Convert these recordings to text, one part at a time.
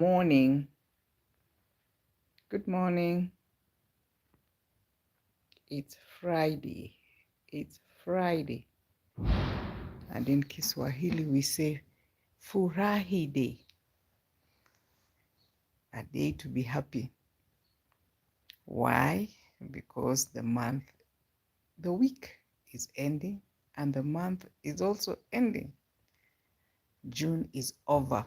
Morning. Good morning. It's Friday. It's Friday. And in Kiswahili, we say Furahi Day, a day to be happy. Why? Because the week is ending and the month is also ending. June is over.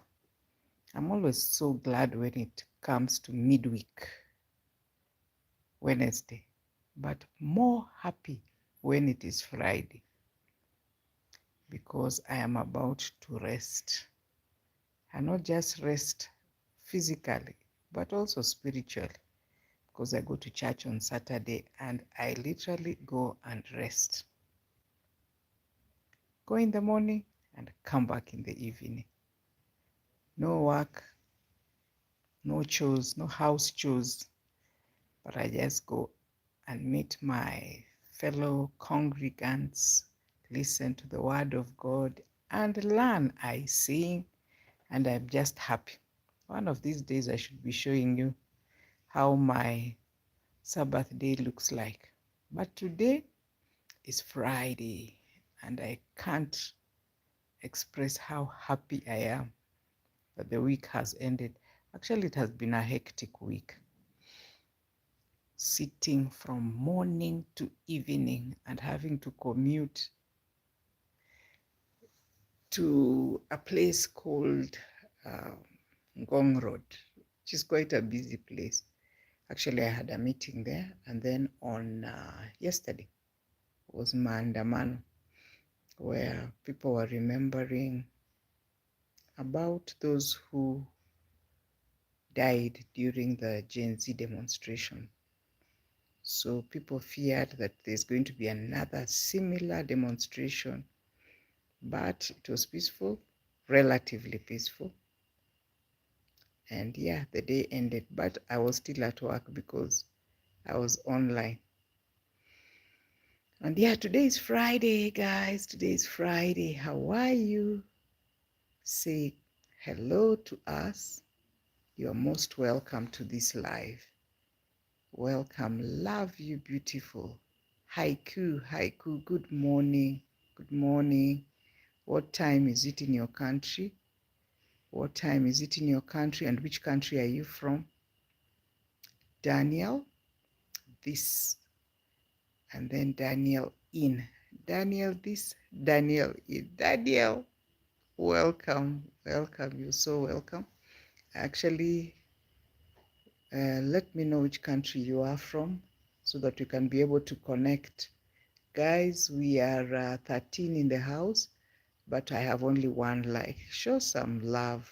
I'm always so glad when it comes to midweek, Wednesday, but more happy when it is Friday, because I am about to rest. And not just rest physically, but also spiritually, because I go to church on Saturday and I literally go and rest. Go in the morning and come back in the evening. No work, no chores, no house chores, but I just go and meet my fellow congregants, listen to the word of God, and learn. I sing, and I'm just happy. One of these days I should be showing you how my Sabbath day looks like. But today is Friday, and I can't express how happy I am that the week has ended. Actually, it has been a hectic week, sitting from morning to evening and having to commute to a place called Ngong Road, which is quite a busy place. Actually, I had a meeting there, and then on yesterday was maandamano, where people were remembering about those who died during the Gen Z demonstration. So people feared that there's going to be another similar demonstration, but it was peaceful, relatively peaceful. And yeah, the day ended, but I was still at work because I was online. And yeah, today is Friday, guys. Today is Friday. How are you? Say hello to us. You are most welcome to this live. Welcome. Love you, beautiful. Haiku, haiku. Good morning. Good morning. What time is it in your country? What time is it in your country, and which country are you from? Daniel, this, and then Daniel in. Daniel this, Daniel in. Daniel, welcome. Welcome. You're so welcome. Actually, let me know which country you are from so that we can be able to connect. Guys, we are 13 in the house, but I have only one like. Show some love.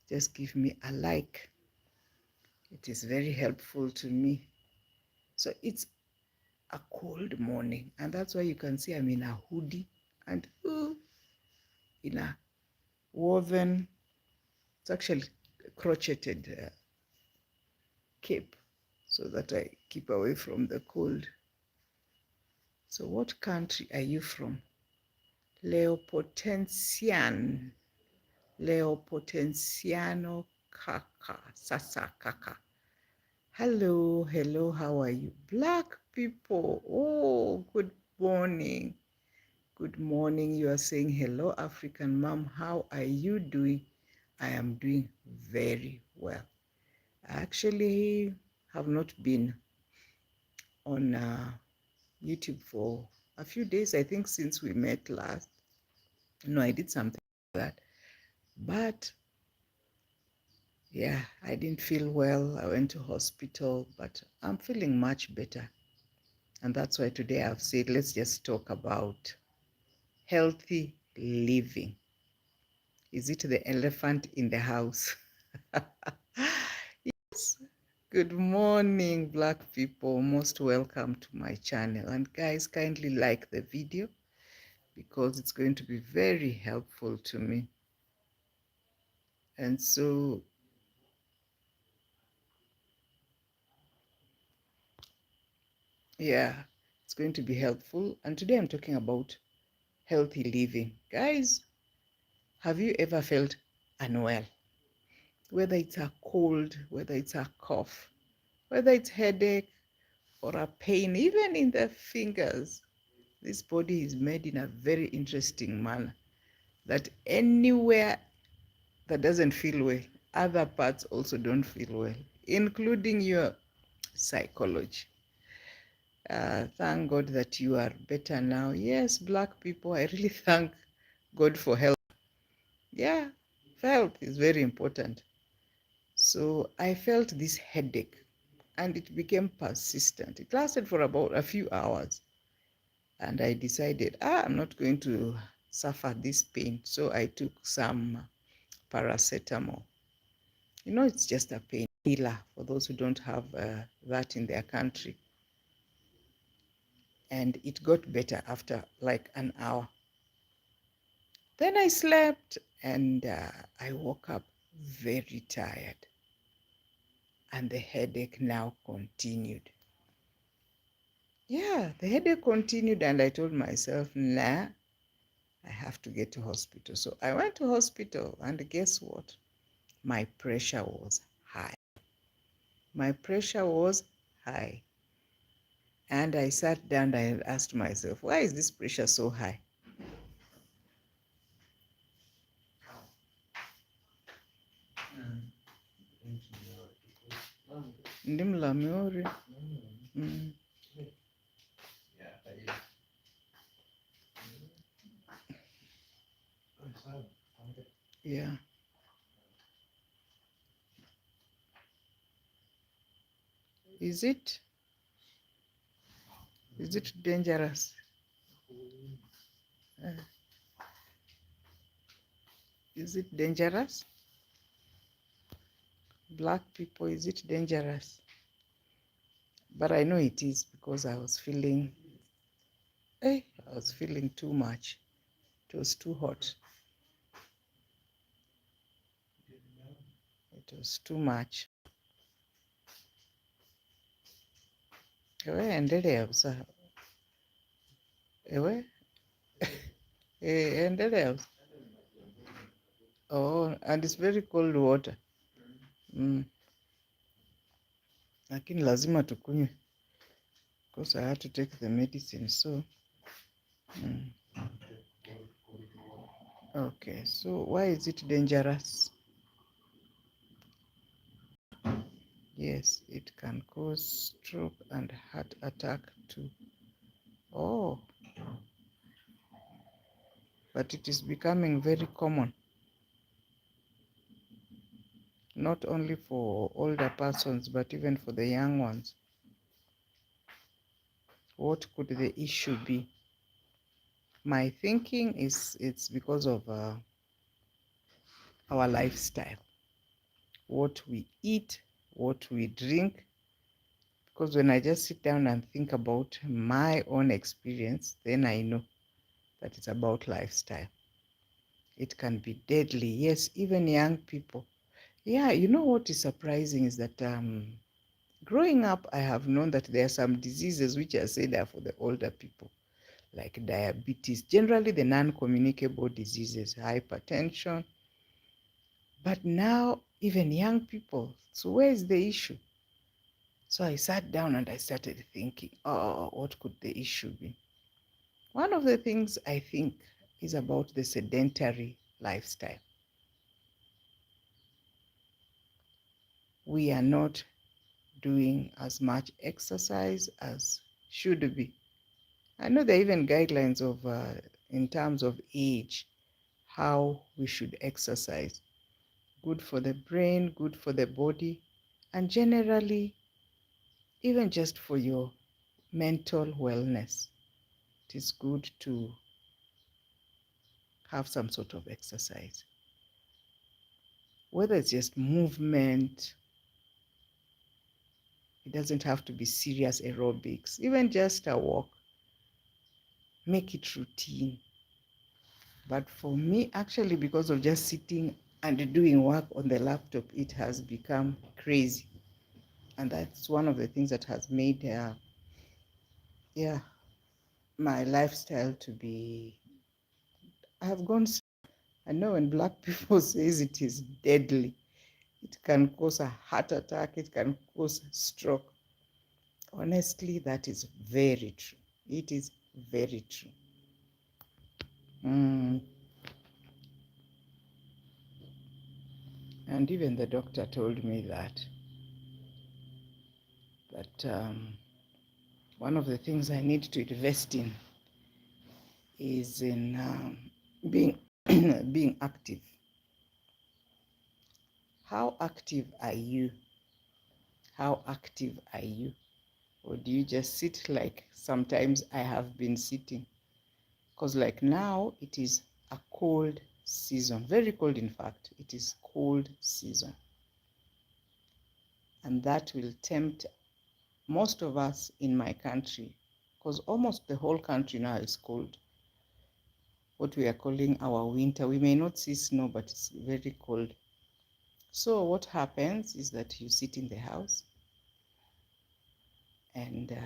Just give me a like. It is very helpful to me. So it's a cold morning, and that's why you can see I'm in a hoodie and in a woven, it's actually crocheted cape so that I keep away from the cold. So what country are you from? Leopotensian. Leopotensiano Kaka. Sasa Kaka. Hello, hello, how are you? Black people. Oh, good morning. Good morning. You are saying hello, African mom. How are you doing? I am doing very well. I actually have not been on YouTube for a few days, I think, since we met last. No, I did something like that. But yeah, I didn't feel well. I went to hospital, but I'm feeling much better. And that's why today I've said, let's just talk about healthy living. Is it the elephant in the house? Yes. Good morning, Black people. Most welcome to my channel. And guys, kindly like the video because it's going to be very helpful to me. And so, yeah, it's going to be helpful. And today I'm talking about healthy living. Guys, have you ever felt unwell? whether it's a cold, whether it's a cough, whether it's headache or a pain, even in the fingers. This body is made in a very interesting manner that anywhere that doesn't feel well, other parts also don't feel well, including your psychology. Thank God that you are better now. Yes, Black people, I really thank God for health. Yeah, health is very important. So I felt this headache and it became persistent. It lasted for about a few hours. And I decided, I'm not going to suffer this pain. So I took some paracetamol. It's just a painkiller for those who don't have that in their country. And it got better after like an hour. Then I slept and I woke up very tired. And the headache now continued. Yeah, the headache continued, and I told myself, nah, I have to get to hospital. So I went to hospital, and guess what? My pressure was high. My pressure was high. And I sat down and I asked myself, why is this pressure so high? Ndimlamuri. Yeah. Is it dangerous? Uh, is it dangerous? Black people, is it dangerous? But I know it is because I was feeling too much. It was too hot. It was too much. Ewe endelea usa. Ewe endelea. Oh, and it's very cold water. Lakini lazima tukunywe because I had to take the medicine. So okay, so why is it dangerous? Yes, it can cause stroke and heart attack too. Oh, but it is becoming very common, not only for older persons, but even for the young ones. What could the issue be? My thinking is it's because of our lifestyle, what we eat, what we drink. Because when I just sit down and think about my own experience, then I know that it's about lifestyle. It can be deadly. Yes, even young people. Yeah, what is surprising is that growing up, I have known that there are some diseases which are said are for the older people, like diabetes, generally the non-communicable diseases, hypertension. But now, even young people, so where is the issue? So I sat down and I started thinking, what could the issue be? One of the things I think is about the sedentary lifestyle. We are not doing as much exercise as should be. I know there are even guidelines of, in terms of age, how we should exercise. Good for the brain, good for the body, and generally, even just for your mental wellness, it is good to have some sort of exercise. Whether it's just movement, it doesn't have to be serious aerobics, even just a walk. Make it routine. But for me, actually, because of just sitting and doing work on the laptop, it has become crazy. And that's one of the things that has made, my lifestyle to be, I have gone, I know when Black people says it is deadly, It can cause a heart attack. It can cause stroke. Honestly, that is very true. It is very true. And even the doctor told me that one of the things I need to invest in is in being being active. How active are you? How active are you? Or do you just sit like sometimes I have been sitting? Because like now it is a cold season, very cold in fact. It is cold season. And that will tempt most of us in my country, because almost the whole country now is cold. What we are calling our winter. We may not see snow, but it's very cold. So what happens is that you sit in the house and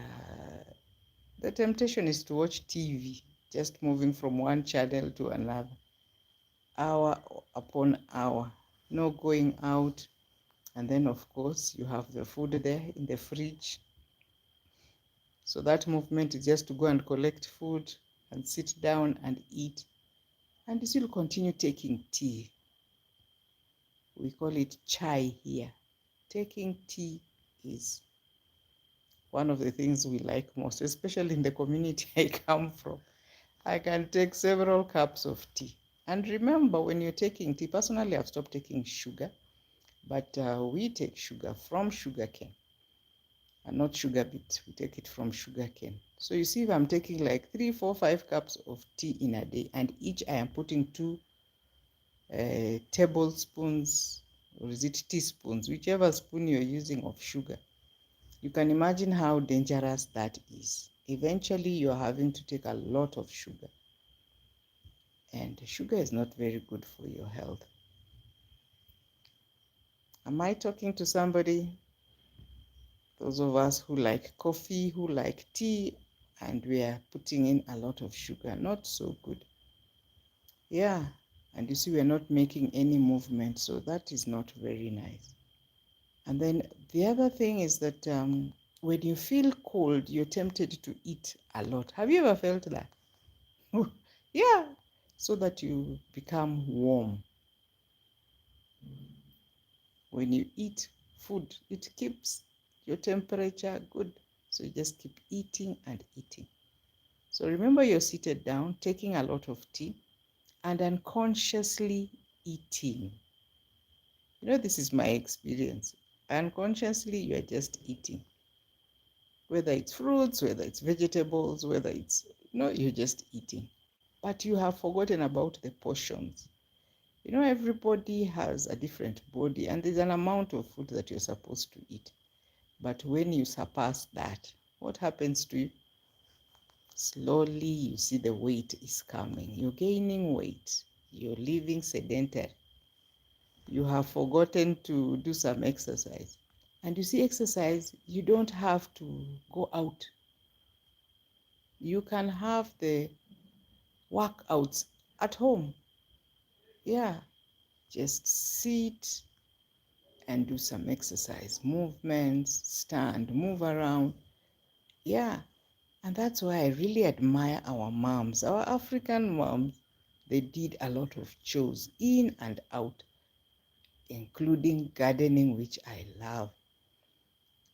the temptation is to watch TV, just moving from one channel to another, hour upon hour, no going out. And then, of course, you have the food there in the fridge. So that movement is just to go and collect food and sit down and eat. And you still continue taking tea. We call it chai here. Taking tea is one of the things we like most, especially in the community I come from. I can take several cups of tea. And remember, when you're taking tea, personally, I've stopped taking sugar, but we take sugar from sugarcane, and not sugar beet. We take it from sugarcane. So you see, if I'm taking like 3, 4, 5 cups of tea in a day, and each I am putting 2 tablespoons, or is it teaspoons, whichever spoon you're using of sugar, you can imagine how dangerous that is. Eventually, you're having to take a lot of sugar. And sugar is not very good for your health. Am I talking to somebody? Those of us who like coffee, who like tea, and we are putting in a lot of sugar, not so good. Yeah, and you see we're not making any movement, so that is not very nice. And then the other thing is that when you feel cold, you're tempted to eat a lot. Have you ever felt that? Yeah, so that you become warm. When you eat food, it keeps your temperature good. So you just keep eating and eating. So remember, you're seated down, taking a lot of tea, and unconsciously eating. You know, this is my experience. Unconsciously, you're just eating. Whether it's fruits, whether it's vegetables, whether it's, you're just eating. But you have forgotten about the portions. You know, everybody has a different body, and there's an amount of food that you're supposed to eat. But when you surpass that, what happens to you? Slowly, you see the weight is coming. You're gaining weight. You're living sedentary. You have forgotten to do some exercise. And you see, exercise, you don't have to go out. You can have the workouts at home. Yeah, just sit and do some exercise, movements, stand, move around. Yeah, and that's why I really admire our moms, our African moms. They did a lot of chores in and out, including gardening, which I love.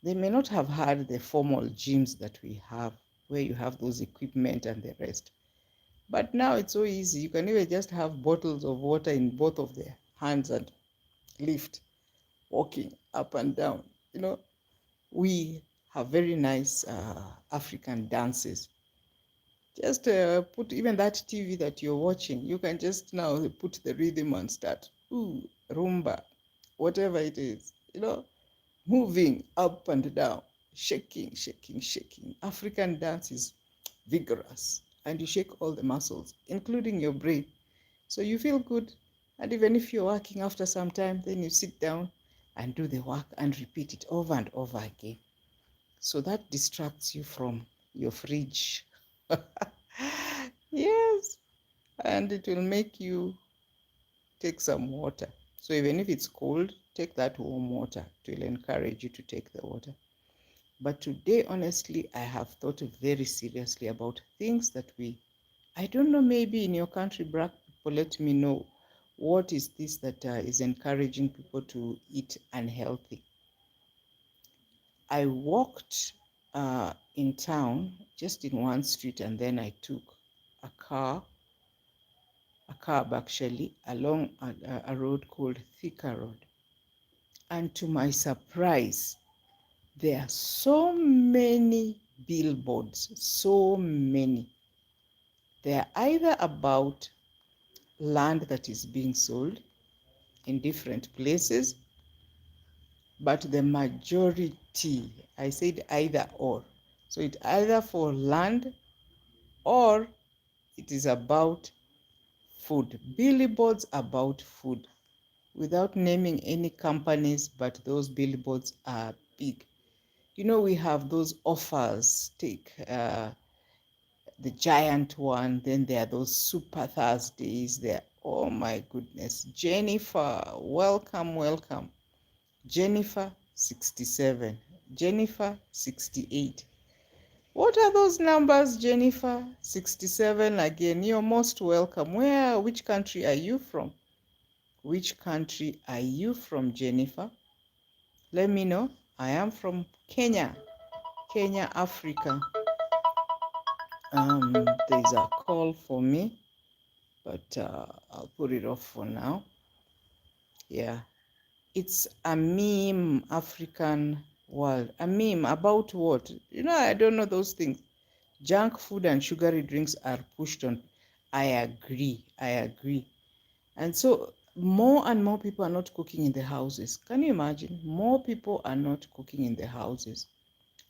They may not have had the formal gyms that we have, where you have those equipment and the rest. But now it's so easy. You can even just have bottles of water in both of their hands and lift, walking up and down. We have very nice African dances. Just put even that TV that you're watching, you can just now put the rhythm and start, rumba, whatever it is, moving up and down, shaking, shaking, shaking. African dance is vigorous, and you shake all the muscles, including your brain. So you feel good. And even if you're working after some time, then you sit down and do the work and repeat it over and over again. So that distracts you from your fridge. Yes, and it will make you take some water. So even if it's cold, take that warm water. It will encourage you to take the water. But today, honestly, I have thought very seriously about things that I don't know, maybe in your country, black people, let me know what is this that is encouraging people to eat unhealthy. I walked in town, just in one street, and then I took a cab actually, along a road called Thika Road. And to my surprise, there are so many billboards, so many. They are either about land that is being sold in different places, but the majority, I said either or. So it's either for land or it is about food. Billboards about food, without naming any companies, but those billboards are big. You know, we have those offers, take the giant one, then there are those super Thursdays there. Oh my goodness. Jennifer, welcome, welcome. Jennifer, 67. Jennifer, 68. What are those numbers, Jennifer? 67 again. You're most welcome. Which country are you from? Which country are you from, Jennifer? Let me know. I am from Kenya, Africa. There's a call for me, but I'll put it off for now. Yeah, it's a meme, African world. A meme about what? You know, I don't know those things. Junk food and sugary drinks are pushed on. I agree. And so more and more people are not cooking in the houses. Can you imagine? More people are not cooking in the houses.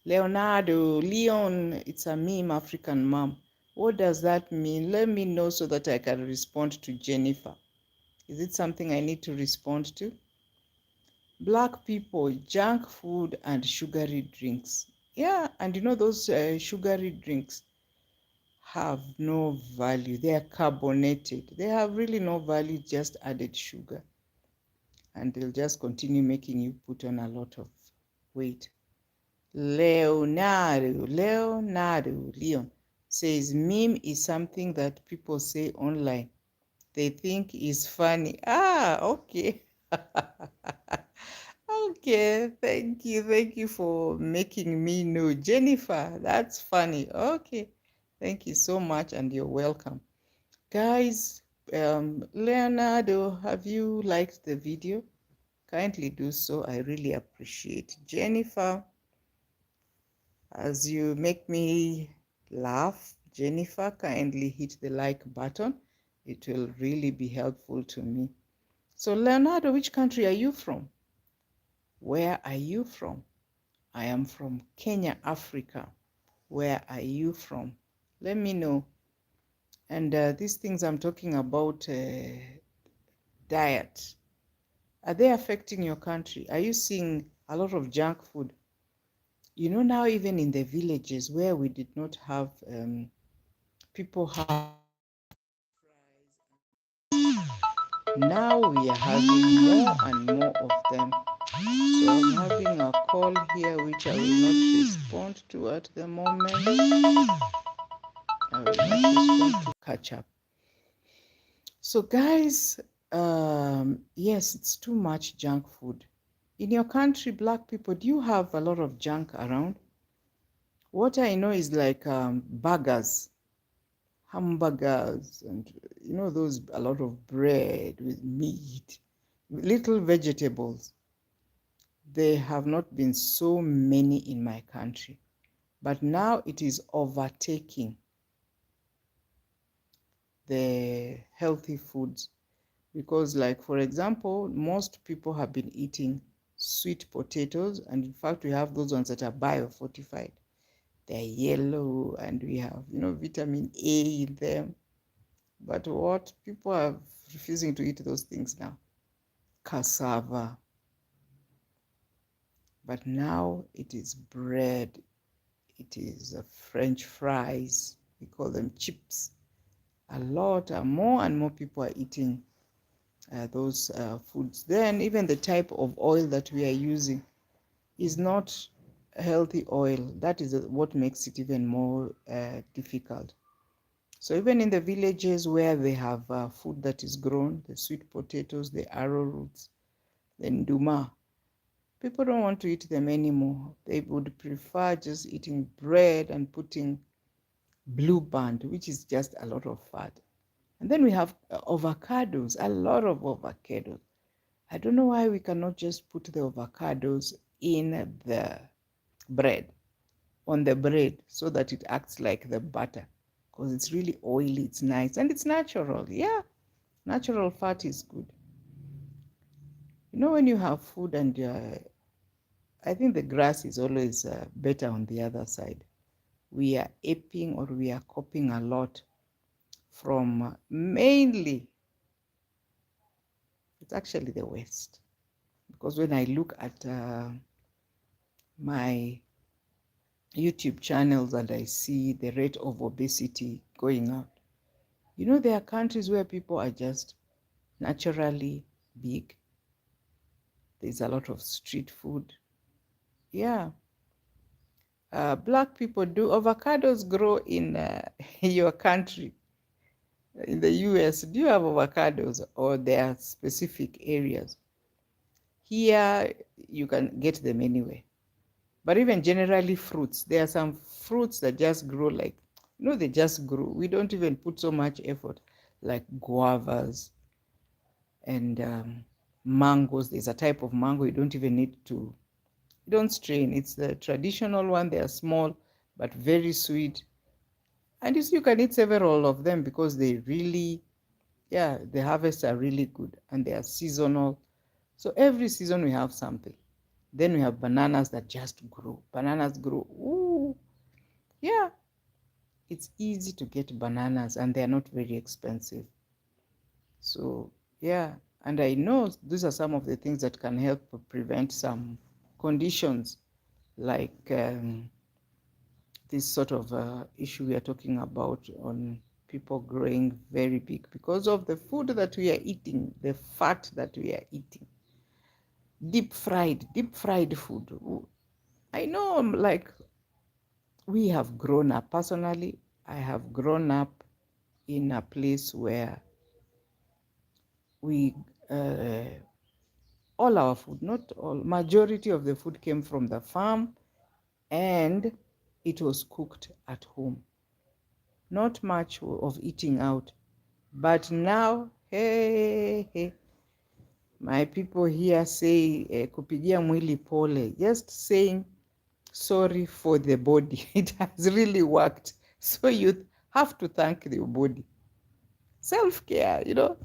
Leon, it's a meme, African mom. What does that mean? Let me know so that I can respond to Jennifer. Is it something I need to respond to? Black people, junk food and sugary drinks. Yeah, and you know those sugary drinks have no value. They are carbonated. They have really no value, just added sugar. And they'll just continue making you put on a lot of weight. Leon says meme is something that people say online. They think is funny. Okay. Okay, thank you for making me know. Jennifer, that's funny. Okay, thank you so much and you're welcome. Guys, Leonardo, have you liked the video? Kindly do so. I really appreciate. Jennifer, as you make me laugh, Jennifer, kindly hit the like button. It will really be helpful to me. So Leonardo, which country are you from? Where are you from? I am from Kenya, Africa. Where are you from? Let me know. And these things I'm talking about, diet, are they affecting your country? Are you seeing a lot of junk food? You know, now even in the villages where we did not have, people have, now we are having more and more of them. So I'm having a call here which I will not respond to at the moment. I will not respond to catch up. So guys, yes, it's too much junk food. In your country, black people, do you have a lot of junk around? What I know is like burgers, hamburgers, and you know those, a lot of bread with meat, little vegetables. There have not been so many in my country, but now it is overtaking the healthy foods. Because, like, for example, most people have been eating sweet potatoes, and in fact we have those ones that are biofortified. They're yellow and we have, you know, vitamin A in them. But what people are refusing to eat those things now. Cassava. But now it is bread. It is French fries. We call them chips. A lot, more and more people are eating those foods. Then even the type of oil that we are using is not healthy oil. That is what makes it even more difficult. So even in the villages where they have food that is grown, the sweet potatoes, the arrowroots, the nduma, people don't want to eat them anymore. They would prefer just eating bread and putting blue band, which is just a lot of fat. And then we have avocados, a lot of avocados. I don't know why we cannot just put the avocados in the bread, on the bread, so that it acts like the butter, because it's really oily, it's nice, and it's natural. Yeah, natural fat is good. You know, when you have food and I think the grass is always better on the other side. We are aping or we are copying a lot from mainly, it's actually the West. Because when I look at my YouTube channels and I see the rate of obesity going up, you know, there are countries where people are just naturally big. There's a lot of street food. Yeah. Black people, do avocados grow in your country? In the US, do you have avocados or there are specific areas? Here, you can get them anywhere. But even generally fruits, there are some fruits that just grow like, you know, they just grow. We don't even put so much effort, like guavas and mangoes. There's a type of mango you don't even need to, you don't strain. It's the traditional one. They are small, but very sweet. And you see, you can eat several of them because they really, yeah, the harvests are really good and they are seasonal. So every season we have something. Then we have bananas that just grow. Bananas grow. Ooh, yeah, it's easy to get bananas and they're not very expensive. So, yeah, and I know these are some of the things that can help prevent some conditions like this sort of issue we are talking about on people growing very big because of the food that we are eating, the fat that we are eating. Deep fried food. I know, like, we have grown up. Personally, I have grown up in a place where we, all our food, not all, majority of the food came from the farm and it was cooked at home. Not much of eating out. But now, hey, hey, my people here say kupigia mwili pole, just saying sorry for the body. It has really worked. So you have to thank the body. Self-care, you know.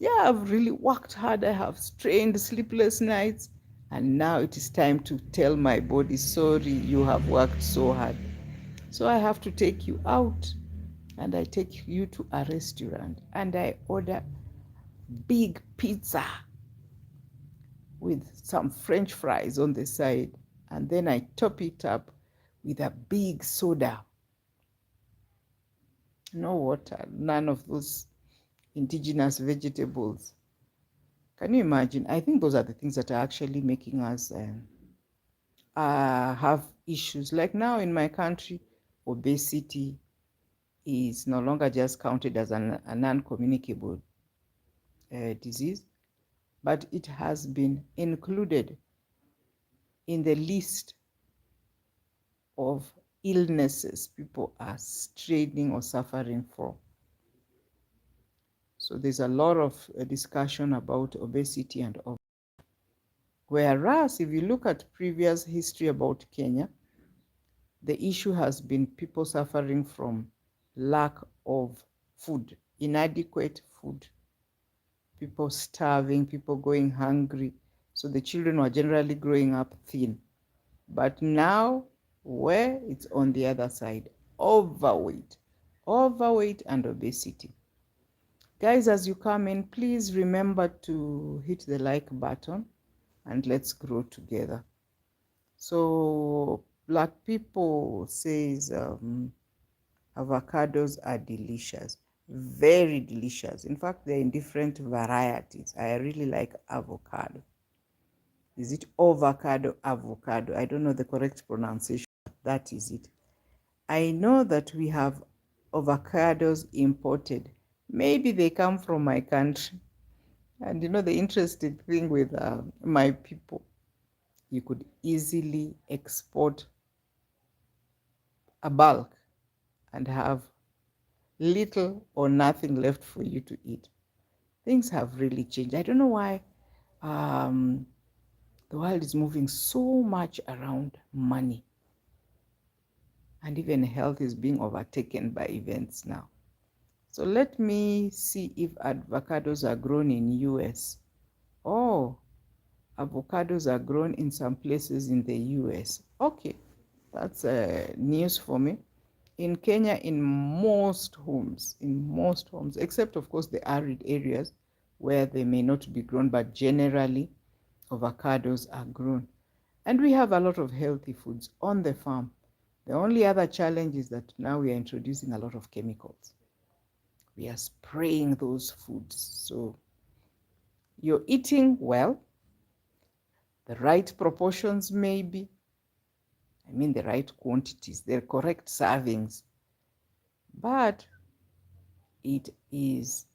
Yeah, I've really worked hard. I have strained sleepless nights. And now it is time to tell my body, sorry, you have worked so hard. So I have to take you out and I take you to a restaurant and I order big pizza with some French fries on the side. And then I top it up with a big soda. No water, none of those indigenous vegetables. Can you imagine? I think those are the things that are actually making us have issues. Like now in my country, obesity is no longer just counted as a non-communicable disease, but it has been included in the list of illnesses people are straining or suffering from. So there's a lot of discussion about obesity and whereas if you look at previous history about Kenya, the issue has been people suffering from lack of food, inadequate food, people starving, people going hungry. So the children were generally growing up thin. But now, where it's on the other side, overweight and obesity. Guys, as you come in, please remember to hit the like button and let's grow together. So Black people says avocados are delicious. Very delicious. In fact, they're in different varieties. I really like avocado. Is it avocado? Avocado. I don't know the correct pronunciation. That is it. I know that we have avocados imported. Maybe they come from my country. And you know, the interesting thing with my people, you could easily export a bulk and have little or nothing left for you to eat. Things have really changed. I don't know why um, the world is moving so much around money, and even health is being overtaken by events now. So let me see if avocados are grown in US. Oh, avocados are grown in some places in the US. Okay, that's news for me. In Kenya, in most homes, except of course the arid areas where they may not be grown, but generally avocados are grown. And we have a lot of healthy foods on the farm. The only other challenge is that now we are introducing a lot of chemicals. We are spraying those foods. So you're eating well, the right proportions maybe, I mean the right quantities, the correct servings, but it is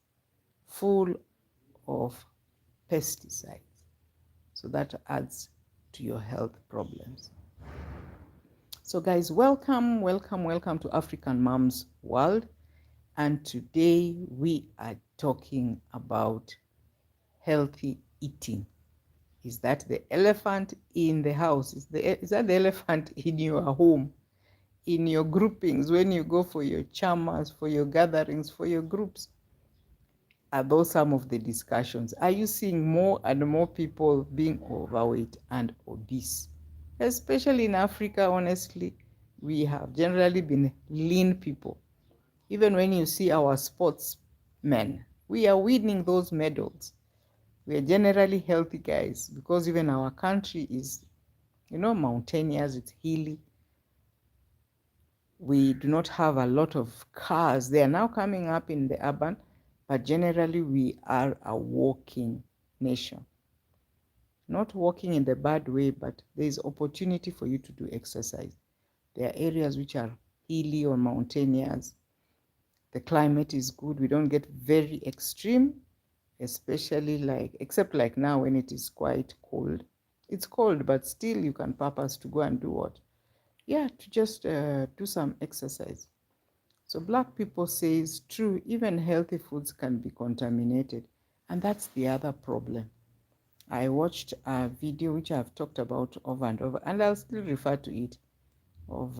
full of pesticides. So that adds to your health problems. So guys, welcome to African Moms World. And today we are talking about healthy eating. Is that the elephant in the house? Is that the elephant in your home, in your groupings, when you go for your chamas, for your gatherings, for your groups? Are those some of the discussions? Are you seeing more and more people being overweight and obese? Especially in Africa, honestly, we have generally been lean people. Even when you see our sportsmen, we are winning those medals. We are generally healthy guys because even our country is, mountainous, it's hilly. We do not have a lot of cars. They are now coming up in the urban, but generally we are a walking nation. Not walking in the bad way, but there is opportunity for you to do exercise. There are areas which are hilly or mountainous. The climate is good. We don't get very extreme, especially except like now when it is quite cold. It's cold, but still you can purpose to go and do what? Yeah, to just do some exercise. So Black people say it's true, even healthy foods can be contaminated. And that's the other problem. I watched a video which I've talked about over and over, and I'll still refer to it, of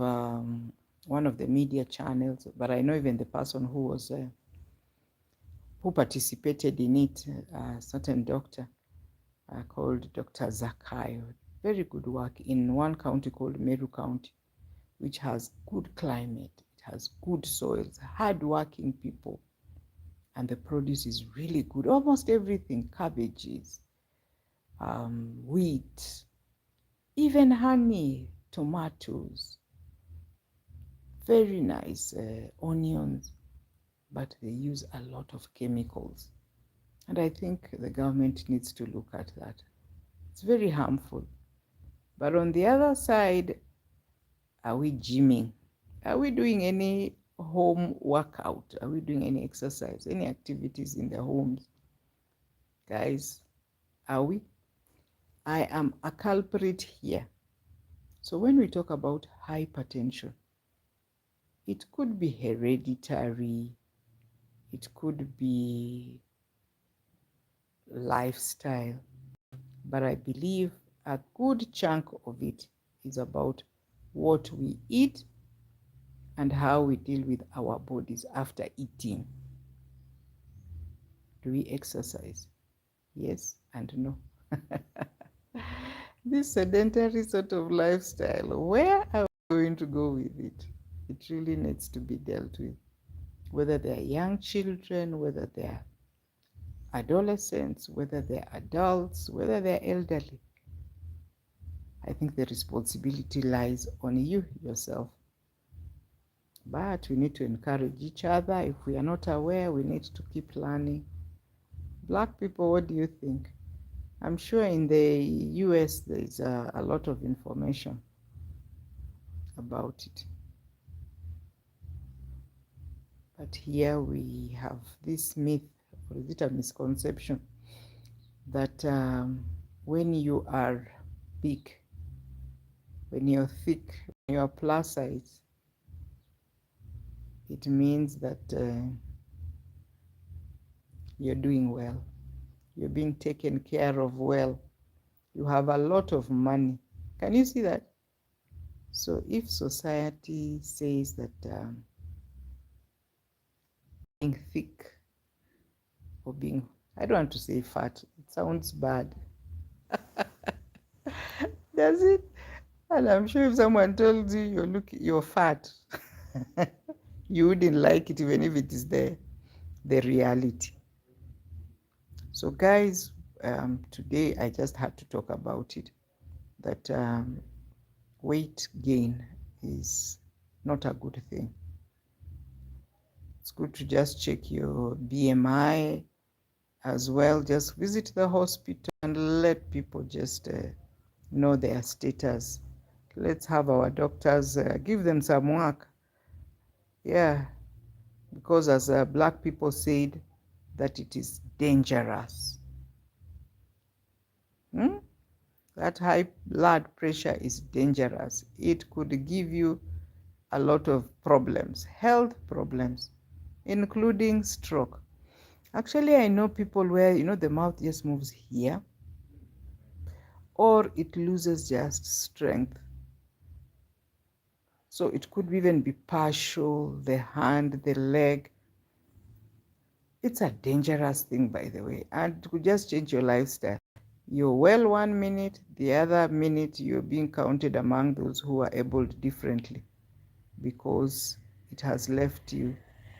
one of the media channels, but I know even the person who participated in it, a certain doctor called Dr. Zakayo. Very good work in one county called Meru County, which has good climate, it has good soils, hardworking people, and the produce is really good. Almost everything, cabbages, wheat, even honey, tomatoes, very nice onions, but they use a lot of chemicals. And I think the government needs to look at that. It's very harmful. But on the other side, are we gymming? Are we doing any home workout? Are we doing any exercise, any activities in the homes? Guys, are we? I am a culprit here. So when we talk about hypertension, it could be hereditary, it could be lifestyle, but I believe a good chunk of it is about what we eat and how we deal with our bodies after eating. Do we exercise? Yes and no. This sedentary sort of lifestyle, where are we going to go with it? It really needs to be dealt with. Whether they're young children, whether they're adolescents, whether they're adults, whether they're elderly. I think the responsibility lies on you yourself. But we need to encourage each other. If we are not aware, we need to keep learning. Black people, what do you think? I'm sure in the US there's a lot of information about it. But here we have this myth, or is it a misconception, that when you are big, when you're thick, when you're plus size, it means that you're doing well. You're being taken care of well. You have a lot of money. Can you see that? So if society says that being thick or being, I don't want to say fat, it sounds bad. Does it? And I'm sure if someone told you you're fat, you wouldn't like it even if it is the reality. So guys, today I just had to talk about it, that weight gain is not a good thing. It's good to just check your BMI as well. Just visit the hospital and let people just know their status. Let's have our doctors give them some work. Yeah, because as black people said, that it is dangerous. That high blood pressure is dangerous. It could give you a lot of problems, health problems, including stroke. Actually, I know people where, the mouth just moves here, or it loses just strength. So it could even be partial, the hand, the leg. It's a dangerous thing, by the way, and it could just change your lifestyle. You're well 1 minute, the other minute you're being counted among those who are abled differently, because it has left you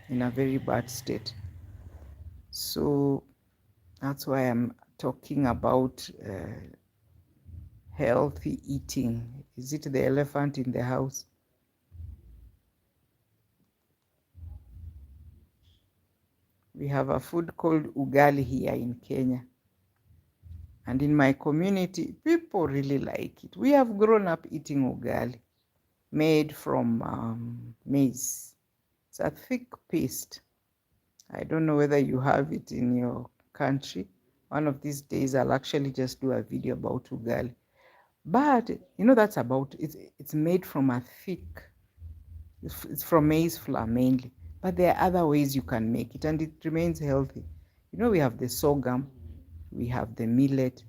in a very bad state. So that's why I'm talking about healthy eating. Is it the elephant in the house? We have a food called ugali here in Kenya. And in my community, people really like it. We have grown up eating ugali made from maize. It's a thick paste. I don't know whether you have it in your country. One of these days, I'll actually just do a video about ugali. But, that's about, it's made from a thick, it's from maize flour mainly. But there are other ways you can make it, and it remains healthy. We have the sorghum, we have the millet,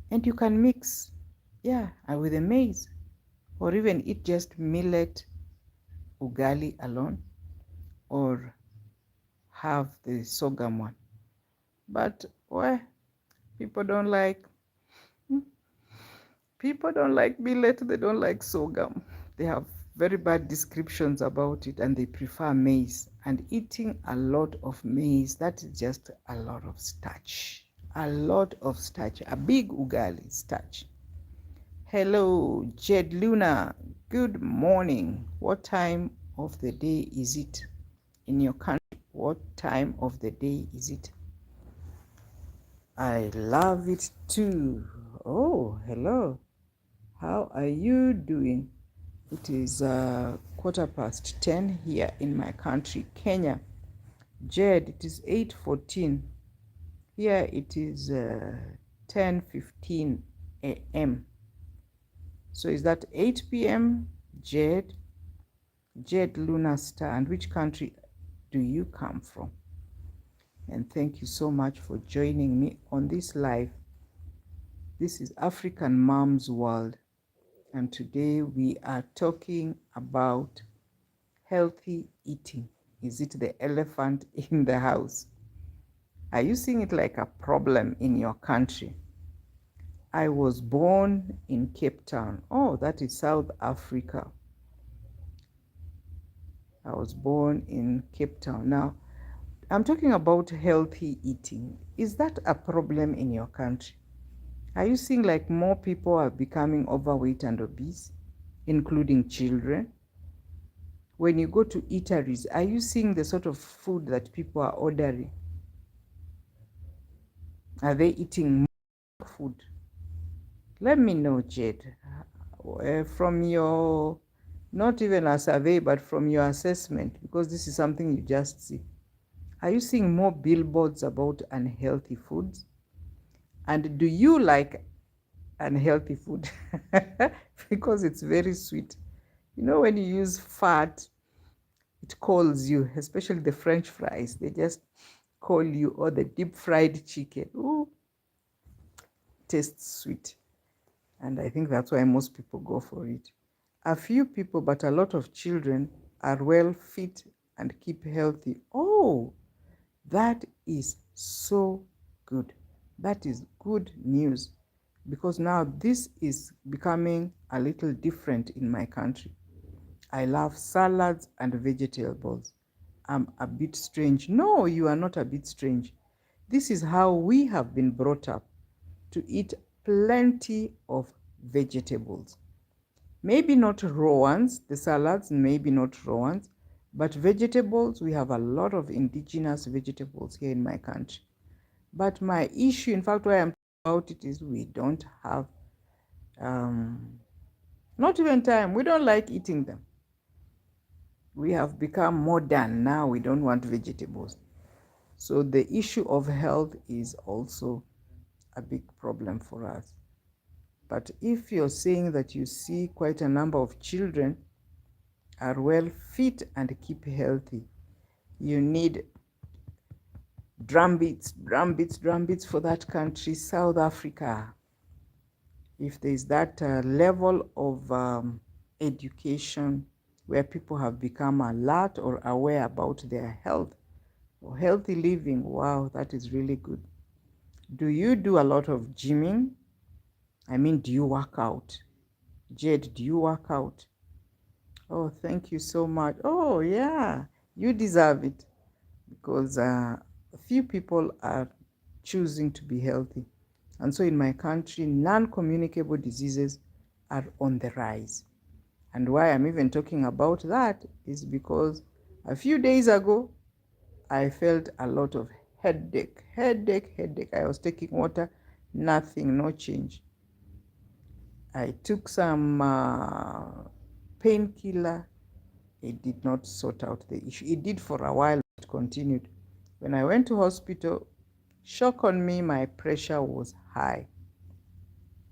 and you can mix, with the maize, or even eat just millet ugali alone, or have the sorghum one. But people don't like millet, they don't like sorghum. They have very bad descriptions about it, and they prefer maize. And eating a lot of maize, that is just a lot of starch. A lot of starch. A big ugali starch. Hello, Jed Luna. Good morning. What time of the day is it in your country? What time of the day is it? I love it too. Oh, hello. How are you doing? It is 10:15 here in my country, Kenya. Jed, it is 8:14. Here it is 10:15 a.m. So is that 8 p.m., Jed? Jed Luna Star. And which country do you come from? And thank you so much for joining me on this live. This is African Mom's World. And today we are talking about healthy eating. Is it the elephant in the house? Are you seeing it like a problem in your country? I was born in Cape Town. Oh, that is South Africa. I was born in Cape Town. Now, I'm talking about healthy eating. Is that a problem in your country? Are you seeing like more people are becoming overweight and obese, including children? when you go to eateries, are you seeing the sort of food that people are ordering? Are they eating more food? Let me know, Jade, from your, not even a survey, but from your assessment, because this is something you just see. Are you seeing more billboards about unhealthy foods? And do you like unhealthy food? Because it's very sweet. You know, when you use fat, it calls you, especially the French fries. They just call you, or the deep fried chicken. Ooh, tastes sweet. And I think that's why most people go for it. A few people, but a lot of children are well fit and keep healthy. Oh, that is so good. That is good news, because now this is becoming a little different in my country. I love salads and vegetables. I'm a bit strange. No, you are not a bit strange. This is how we have been brought up, to eat plenty of vegetables. Maybe not raw ones, the salads, maybe not raw ones, but vegetables, we have a lot of indigenous vegetables here in my country. But my issue, in fact, why I'm talking about it, is we don't have, not even time. We don't like eating them. We have become modern now. We don't want vegetables. So the issue of health is also a big problem for us. But if you're saying that you see quite a number of children are well fit and keep healthy, you need drumbeats, drumbeats, drumbeats for that country, South Africa. If there's that level of education where people have become alert or aware about their health or healthy living, wow, that is really good. Do you do a lot of gymming? I mean, do you work out? Jade, do you work out? Oh, thank you so much. Oh, yeah, you deserve it, because a few people are choosing to be healthy. And so in my country, non-communicable diseases are on the rise. And why I'm even talking about that is because a few days ago, I felt a lot of headache. I was taking water, nothing, no change. I took some painkiller. It did not sort out the issue. It did for a while, but it continued. When I went to hospital, shock on me, my pressure was high.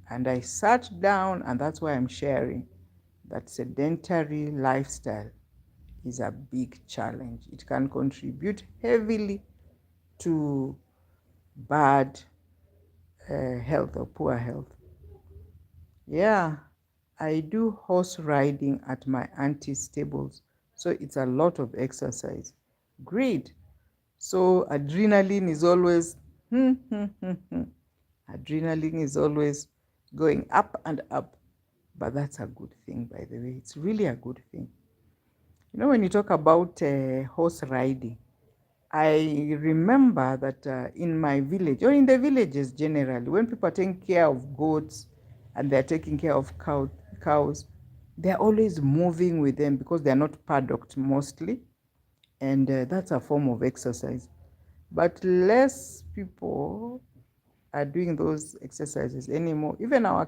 And I sat down, and that's why I'm sharing that sedentary lifestyle is a big challenge. It can contribute heavily to bad health or poor health. Yeah, I do horse riding at my auntie's stables, so it's a lot of exercise. Great. So adrenaline is always, adrenaline is always going up and up. But that's a good thing, by the way. It's really a good thing. You know, when you talk about horse riding, I remember that in my village, or in the villages generally, when people are taking care of goats and they're taking care of cows, they're always moving with them because they're not paddocked mostly. And that's a form of exercise. But less people are doing those exercises anymore. Even our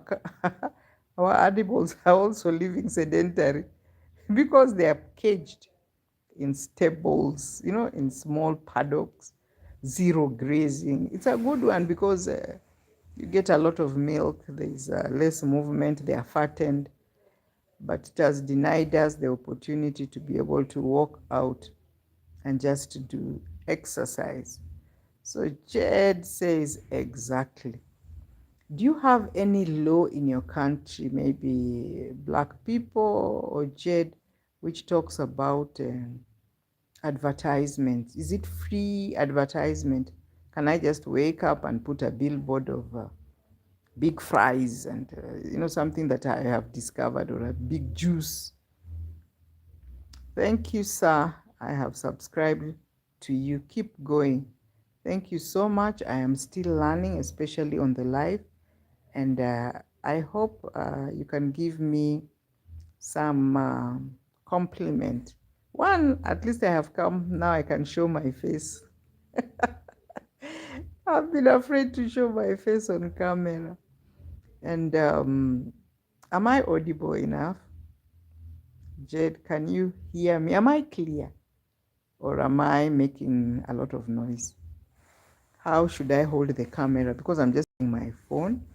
our animals are also living sedentary because they are caged in stables, you know, in small paddocks, zero grazing. It's a good one because you get a lot of milk, there's less movement, they are fattened, but it has denied us the opportunity to be able to walk out and just do exercise. So Jed says exactly. Do you have any law in your country, maybe Black people or Jed, which talks about advertisements? Is it free advertisement? Can I just wake up and put a billboard of big fries and, something that I have discovered, or a big juice? Thank you, sir. I have subscribed to you. Keep going. Thank you so much. I am still learning, especially on the live. And I hope you can give me some compliment One, at least I have come. Now I can show my face. I've been afraid to show my face on camera. And am I audible enough? Jade, can you hear me? Am I clear? Or am I making a lot of noise? How should I hold the camera? Because I'm just using my phone.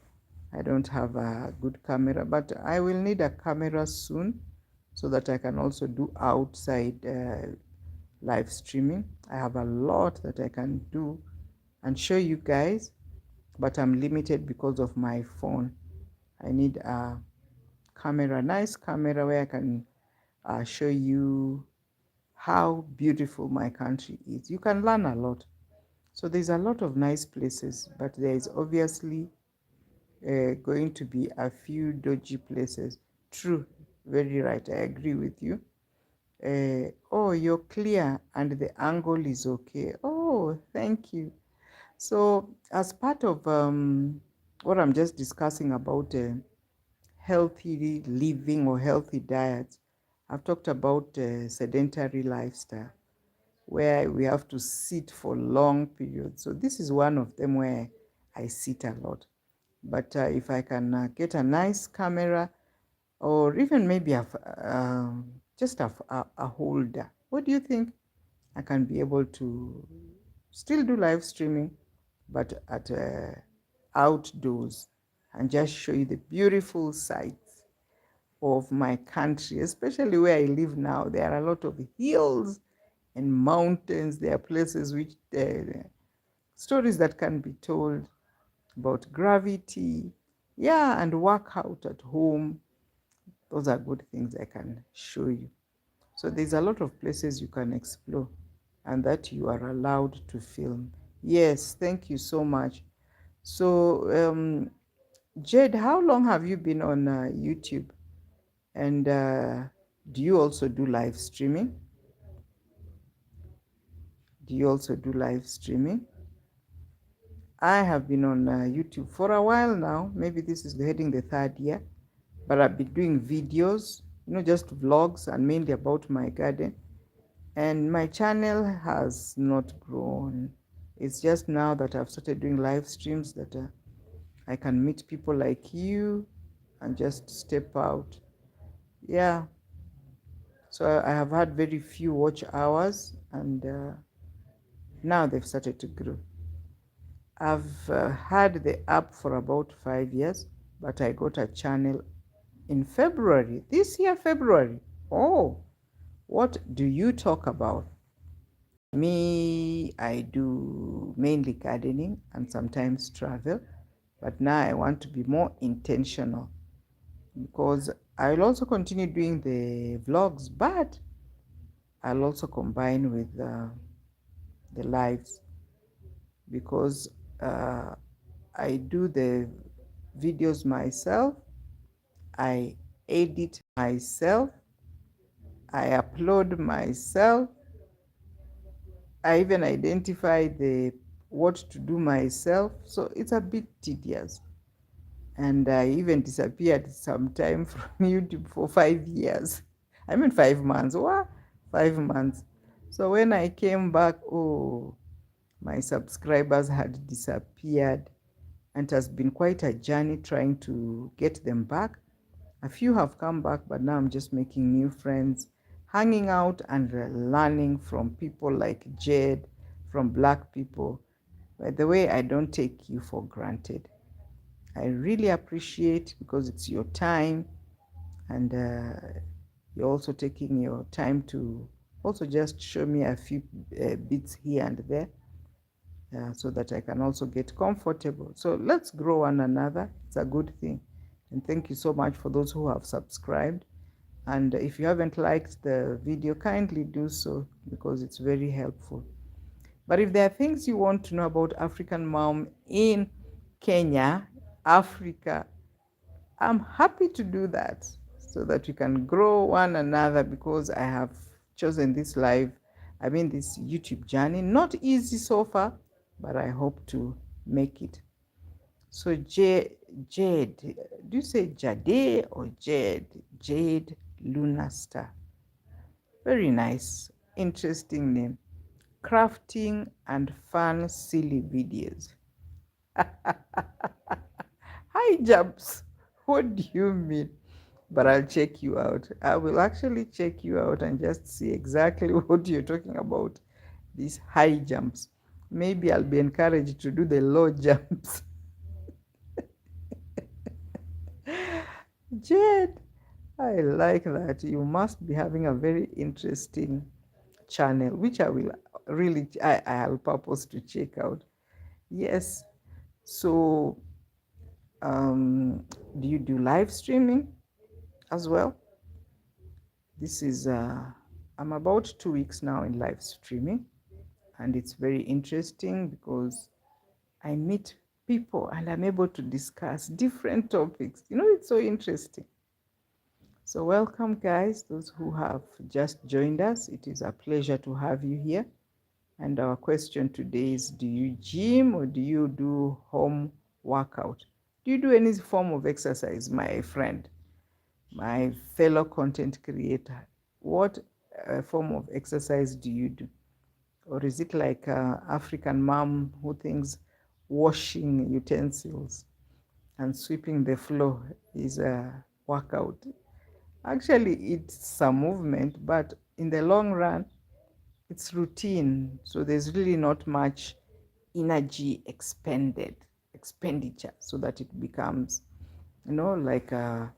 I don't have a good camera, but I will need a camera soon so that I can also do outside live streaming. I have a lot that I can do and show you guys, but I'm limited because of my phone. I need a camera, nice camera where I can show you how beautiful my country is. You can learn a lot. So there's a lot of nice places, but there is obviously going to be a few dodgy places. True, very right. I agree with you. Oh, you're clear and the angle is okay. Oh, thank you. So, as part of what I'm just discussing about healthy living or healthy diets, I've talked about sedentary lifestyle where we have to sit for long periods. So, this is one of them where I sit a lot. But if I can get a nice camera or even maybe just a holder, what do you think? I can be able to still do live streaming, but at outdoors and just show you the beautiful sights of my country, especially where I live now. There are a lot of hills and mountains. There are places which stories that can be told about gravity, yeah, and work out at home. Those are good things I can show you. So there's a lot of places you can explore and that you are allowed to film. Yes, thank you so much. So, Jed, how long have you been on YouTube? And do you also do live streaming? Do you also do live streaming? I have been on YouTube for a while now. Maybe this is heading the third year, but I've been doing videos, just vlogs and mainly about my garden. And my channel has not grown. It's just now that I've started doing live streams that I can meet people like you and just step out. Yeah. So I have had very few watch hours and now they've started to grow. I've had the app for about 5 years, but I got a channel in February, this year, February. Oh, what do you talk about? Me, I do mainly gardening and sometimes travel, but now I want to be more intentional because I'll also continue doing the vlogs, but I'll also combine with the lives because I do the videos myself, I edit myself, I upload myself, I even identify the what to do myself. So it's a bit tedious. And I even disappeared sometime from YouTube for 5 years. I mean 5 months. What? 5 months. So when I came back, oh, my subscribers had disappeared. And it has been quite a journey trying to get them back. A few have come back, but now I'm just making new friends, hanging out and learning from people like Jed, from Black people. By the way, I don't take you for granted. I really appreciate because it's your time and you're also taking your time to also just show me a few bits here and there so that I can also get comfortable. So let's grow one another. It's a good thing. And thank you so much for those who have subscribed. And if you haven't liked the video, kindly do so because it's very helpful. But if there are things you want to know about African Mom in Kenya, Africa, I'm happy to do that so that we can grow one another because I have chosen this this YouTube journey. Not easy so far, but I hope to make it. So Jade, do you say Jade or Jade? Jade Lunar Star. Very nice, interesting name. Crafting and fun, silly videos. High jumps. What do you mean? But I'll check you out. I will actually check you out and just see exactly what you're talking about. These high jumps. Maybe I'll be encouraged to do the low jumps. Jade, I like that. You must be having a very interesting channel, which I will really, I have purpose to check out. Yes. So, do you do live streaming as well? This is, I'm about 2 weeks now in live streaming, and it's very interesting because I meet people and I'm able to discuss different topics. It's so interesting. So, welcome, guys, those who have just joined us. It is a pleasure to have you here. And our question today is, do you gym or do you do home workout? Do you do any form of exercise, my friend, my fellow content creator? What form of exercise do you do? Or is it like African mom who thinks washing utensils and sweeping the floor is a workout? Actually, it's a movement, but in the long run, it's routine. So there's really not much energy expenditure, so that it becomes, like a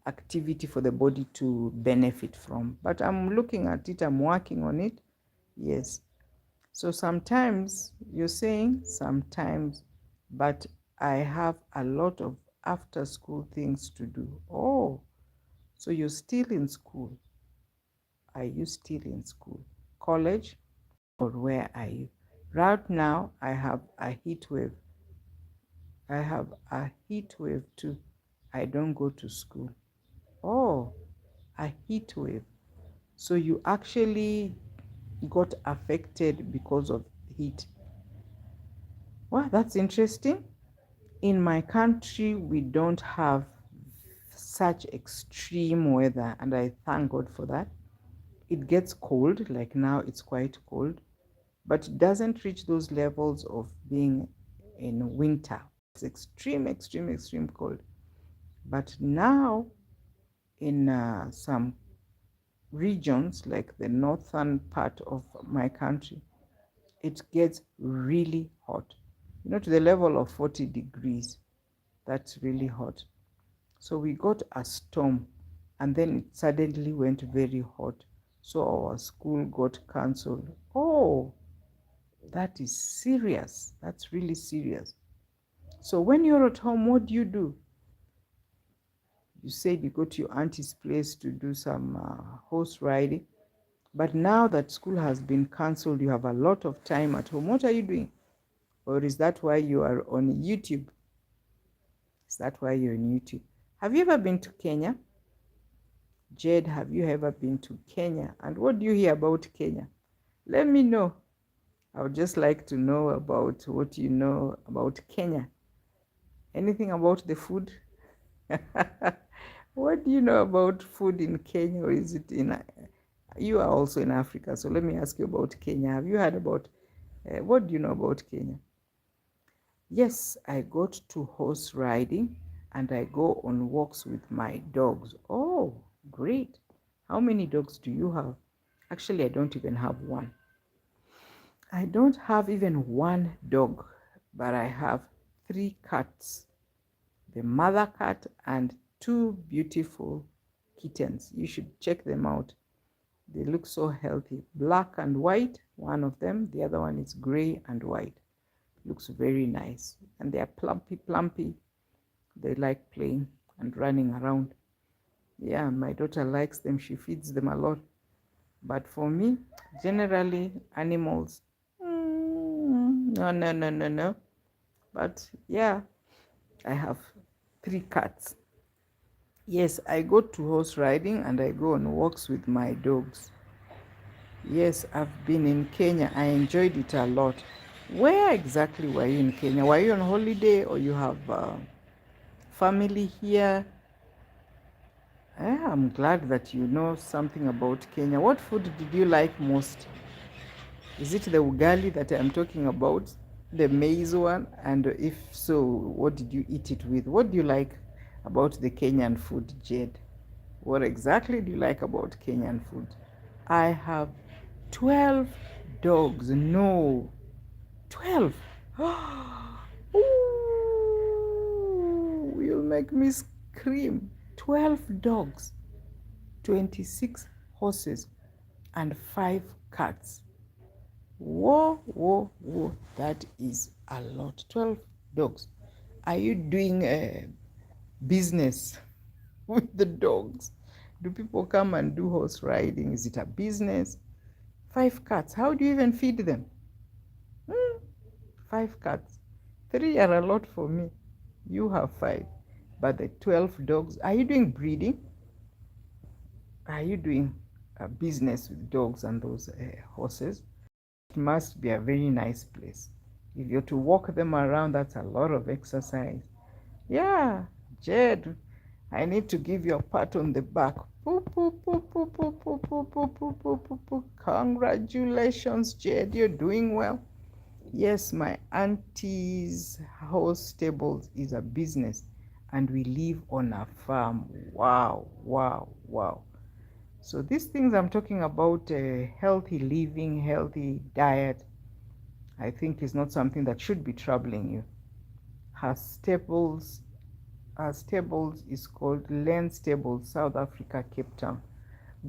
activity for the body to benefit from. But I'm looking at it, I'm working on it. Yes. So sometimes you're saying sometimes, but I have a lot of after school things to do. Oh, so you're still in school? Are you still in school? College? Or where are you? Right now, I have a heat wave. I have a heat wave too. I don't go to school. Oh, a heat wave. So you actually got affected because of heat. Well, that's interesting. In my country, we don't have such extreme weather, and I thank God for that. It gets cold, like now it's quite cold, but it doesn't reach those levels of being in winter. It's extreme, extreme, extreme cold. But now, in some regions, like the northern part of my country, it gets really hot, to the level of 40 degrees. That's really hot. So we got a storm, and then it suddenly went very hot. So our school got cancelled. Oh, that is serious. That's really serious. So when you're at home, what do? You said you go to your auntie's place to do some horse riding. But now that school has been cancelled, you have a lot of time at home. What are you doing? Or is that why you are on YouTube? Is that why you're on YouTube? Have you ever been to Kenya? Jade, have you ever been to Kenya? And what do you hear about Kenya? Let me know. I would just like to know about what you know about Kenya. Anything about the food? What do you know about food in Kenya, or is it in? You are also in Africa, so let me ask you about Kenya. Have you heard about? What do you know about Kenya? Yes, I got to horse riding, and I go on walks with my dogs. Oh, great! How many dogs do you have? Actually, I don't even have one. I don't have even one dog, but I have 3 cats. The mother cat and 2 beautiful kittens. You should check them out. They look so healthy. Black and white, one of them. The other one is gray and white. Looks very nice. And they are plumpy, plumpy. They like playing and running around. Yeah, my daughter likes them. She feeds them a lot. But for me, generally, animals, no, no, no, no, no. But yeah, I have 3 cats. Yes, I go to horse riding and I go on walks with my dogs. Yes, I've been in Kenya. I enjoyed it a lot. Where exactly were you in Kenya? Were you on holiday, or you have family here? I'm glad that you know something about Kenya. What food did you like most? Is it the ugali that I'm talking about? The maize one? And if so, what did you eat it with? What do you like about the Kenyan food, Jed? What exactly do you like about Kenyan food? I have 12 dogs. No, 12. Ooh, you'll make me scream. 12 dogs, 26 horses, and 5 cats. Whoa, whoa, whoa. That is a lot. 12 dogs. Are you doing a business with the dogs? Do people come and do horse riding? Is it a business? 5 cats. How do you even feed them? 5 cats. 3 are a lot for me. You have 5. But the 12 dogs, are you doing breeding? Are you doing a business with dogs and those horses? It must be a very nice place. If you're to walk them around, that's a lot of exercise. Yeah, Jed, I need to give you a pat on the back. Poo, poo, poo, poo, poo, poo, poo, poo, poo, poo, poo, poo. Congratulations, Jed, you're doing well. Yes, my auntie's horse stables is a business, and we live on a farm. Wow, wow, wow. So these things I'm talking about, healthy living, healthy diet, I think is not something that should be troubling you. Her stables, her stables is called Len Stables, South Africa, Cape Town.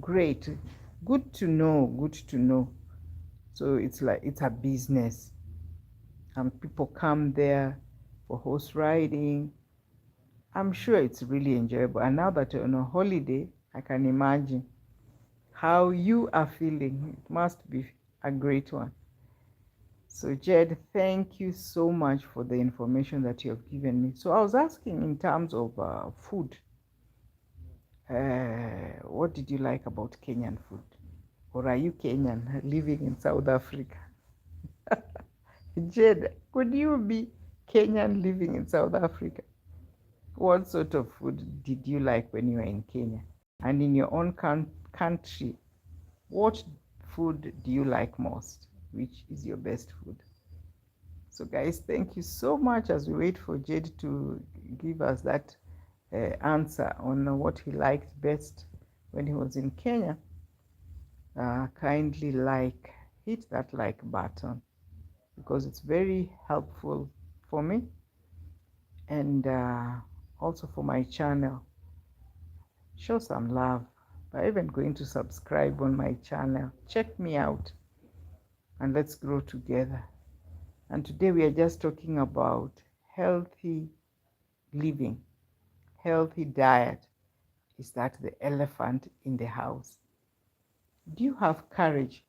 Great, good to know, good to know. So it's like it's a business, and people come there for horse riding. I'm sure it's really enjoyable. And now that you're on a holiday, I can imagine how you are feeling. It must be a great one. So, Jed, thank you so much for the information that you have given me. So, I was asking in terms of food, what did you like about Kenyan food? Or are you Kenyan living in South Africa? Jed, could you be Kenyan living in South Africa? What sort of food did you like when you were in Kenya? And in your own country, what food do you like most? Which is your best food? So, guys, thank you so much as we wait for Jade to give us that answer on what he liked best when he was in Kenya. Kindly hit that like button because it's very helpful for me and also for my channel. Show some love by even going to subscribe on my channel. Check me out and let's grow together. And today we are just talking about healthy living, healthy diet. Is that the elephant in the house? Do you have courage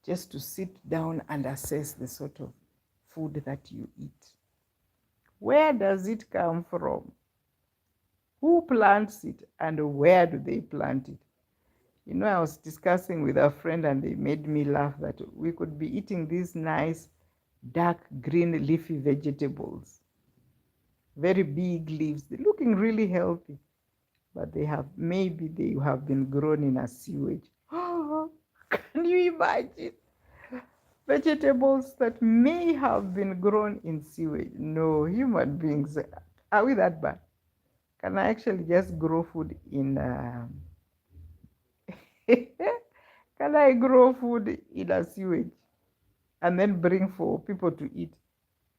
just to sit down and assess the sort of food that you eat? Where does it come from? Who plants it and where do they plant it? You know, I was discussing with a friend and they made me laugh that we could be eating these nice dark green leafy vegetables, very big leaves. They're looking really healthy, but they have been grown in a sewage. Can you imagine? Vegetables that may have been grown in sewage. No, human beings, are we that bad? Can I actually just grow food in can I grow food in a sewage and then bring for people to eat?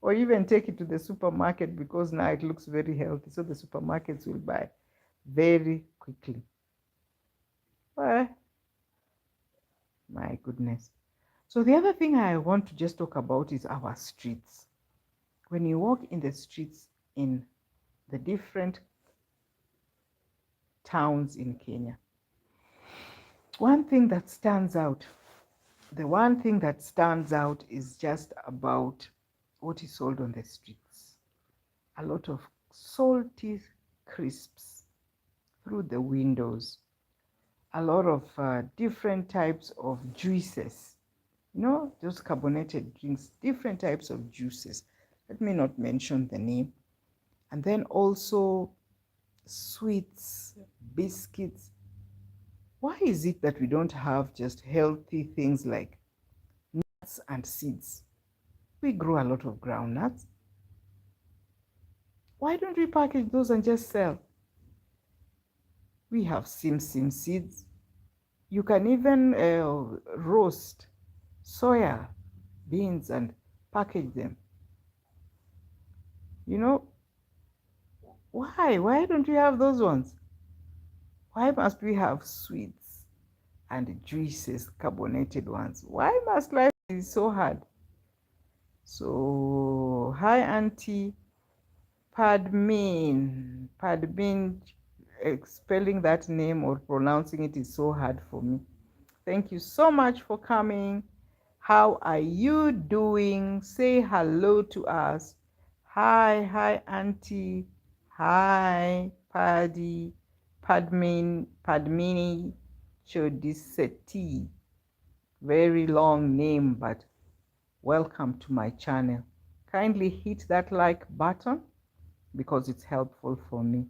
Or even take it to the supermarket because now it looks very healthy. So the supermarkets will buy very quickly. Well, my goodness. So the other thing I want to just talk about is our streets. When you walk in the streets in the different towns in Kenya, one thing that stands out, the one thing that stands out is just about what is sold on the streets. A lot of salty crisps through the windows, a lot of different types of juices, you know, those carbonated drinks, different types of juices. Let me not mention the name. And then also sweets, biscuits, Why is it that we don't have just healthy things like nuts and seeds? We grow a lot of groundnuts. Why don't we package those and just sell? We have sim seeds. You can even roast soya beans and package them. You know, why? Why don't we have those ones? Why must we have sweets and juices, carbonated ones? Why must life be so hard? So, hi, Auntie Padmin. Padmin, spelling that name or pronouncing it is so hard for me. Thank you so much for coming. How are you doing? Say hello to us. Hi, Auntie. Hi, Paddy, Padmini Chodiseti. Very long name, but welcome to my channel. Kindly hit that like button because it's helpful for me.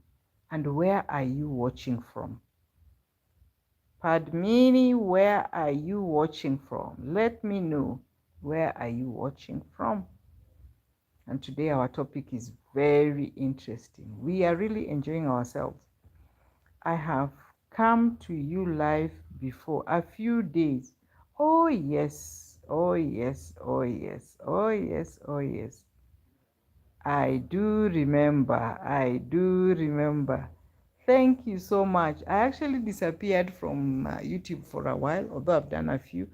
And where are you watching from? Padmini, where are you watching from? Let me know. Where are you watching from? And today our topic is very interesting. We are really enjoying ourselves. I have come to you live before a few days. Oh yes, oh yes, oh yes, oh yes, oh yes. I do remember. I do remember. Thank you so much. I actually disappeared from YouTube for a while, although I've done a few.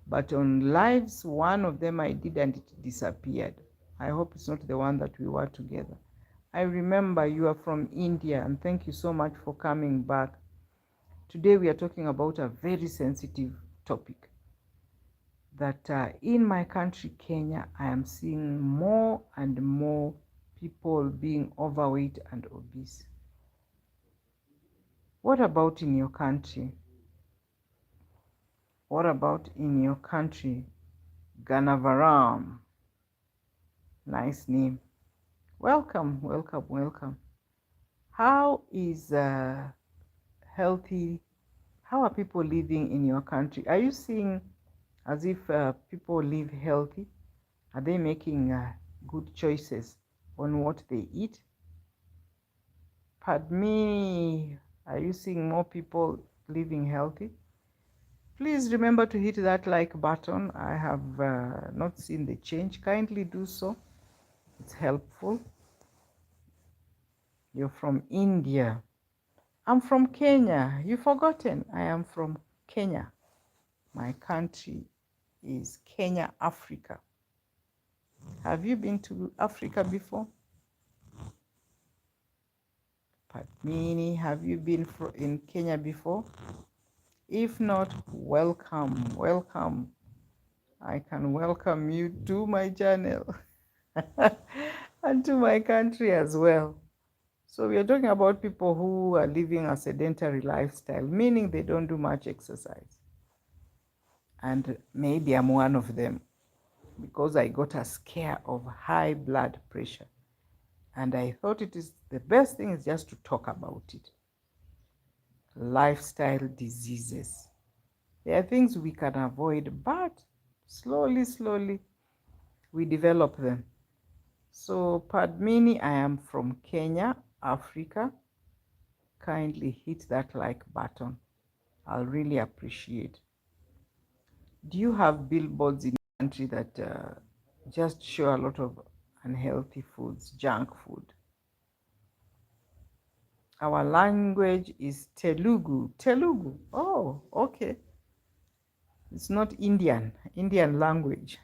But on lives, one of them I did and it disappeared. I hope it's not the one that we were together. I remember you are from India, and thank you so much for coming back. Today we are talking about a very sensitive topic that in my country, Kenya, I am seeing more and more people being overweight and obese. What about in your country? What about in your country? Ganavaram. Nice name. Welcome, welcome, welcome. How is healthy? How are people living in your country? Are you seeing as if people live healthy? Are they making good choices on what they eat? Padmi, are you seeing more people living healthy? Please remember to hit that like button. I have not seen the change. Kindly do so. It's helpful. You're from India. I'm from Kenya. You've forgotten. I am from Kenya. My country is Kenya, Africa. Have you been to Africa before? Padmini, have you been in Kenya before? If not, welcome, welcome. I can welcome you to my channel and to my country as well. So we are talking about people who are living a sedentary lifestyle, meaning they don't do much exercise. And maybe I'm one of them because I got a scare of high blood pressure. And I thought it is the best thing is just to talk about it. Lifestyle diseases. There are things we can avoid, but slowly, we develop them. So, Padmini, I am from Kenya, Africa. Kindly hit that like button. I'll really appreciate. Do you have billboards in your country that just show a lot of unhealthy foods, junk food? Our language is Telugu. Telugu. Oh, okay. It's not Indian language.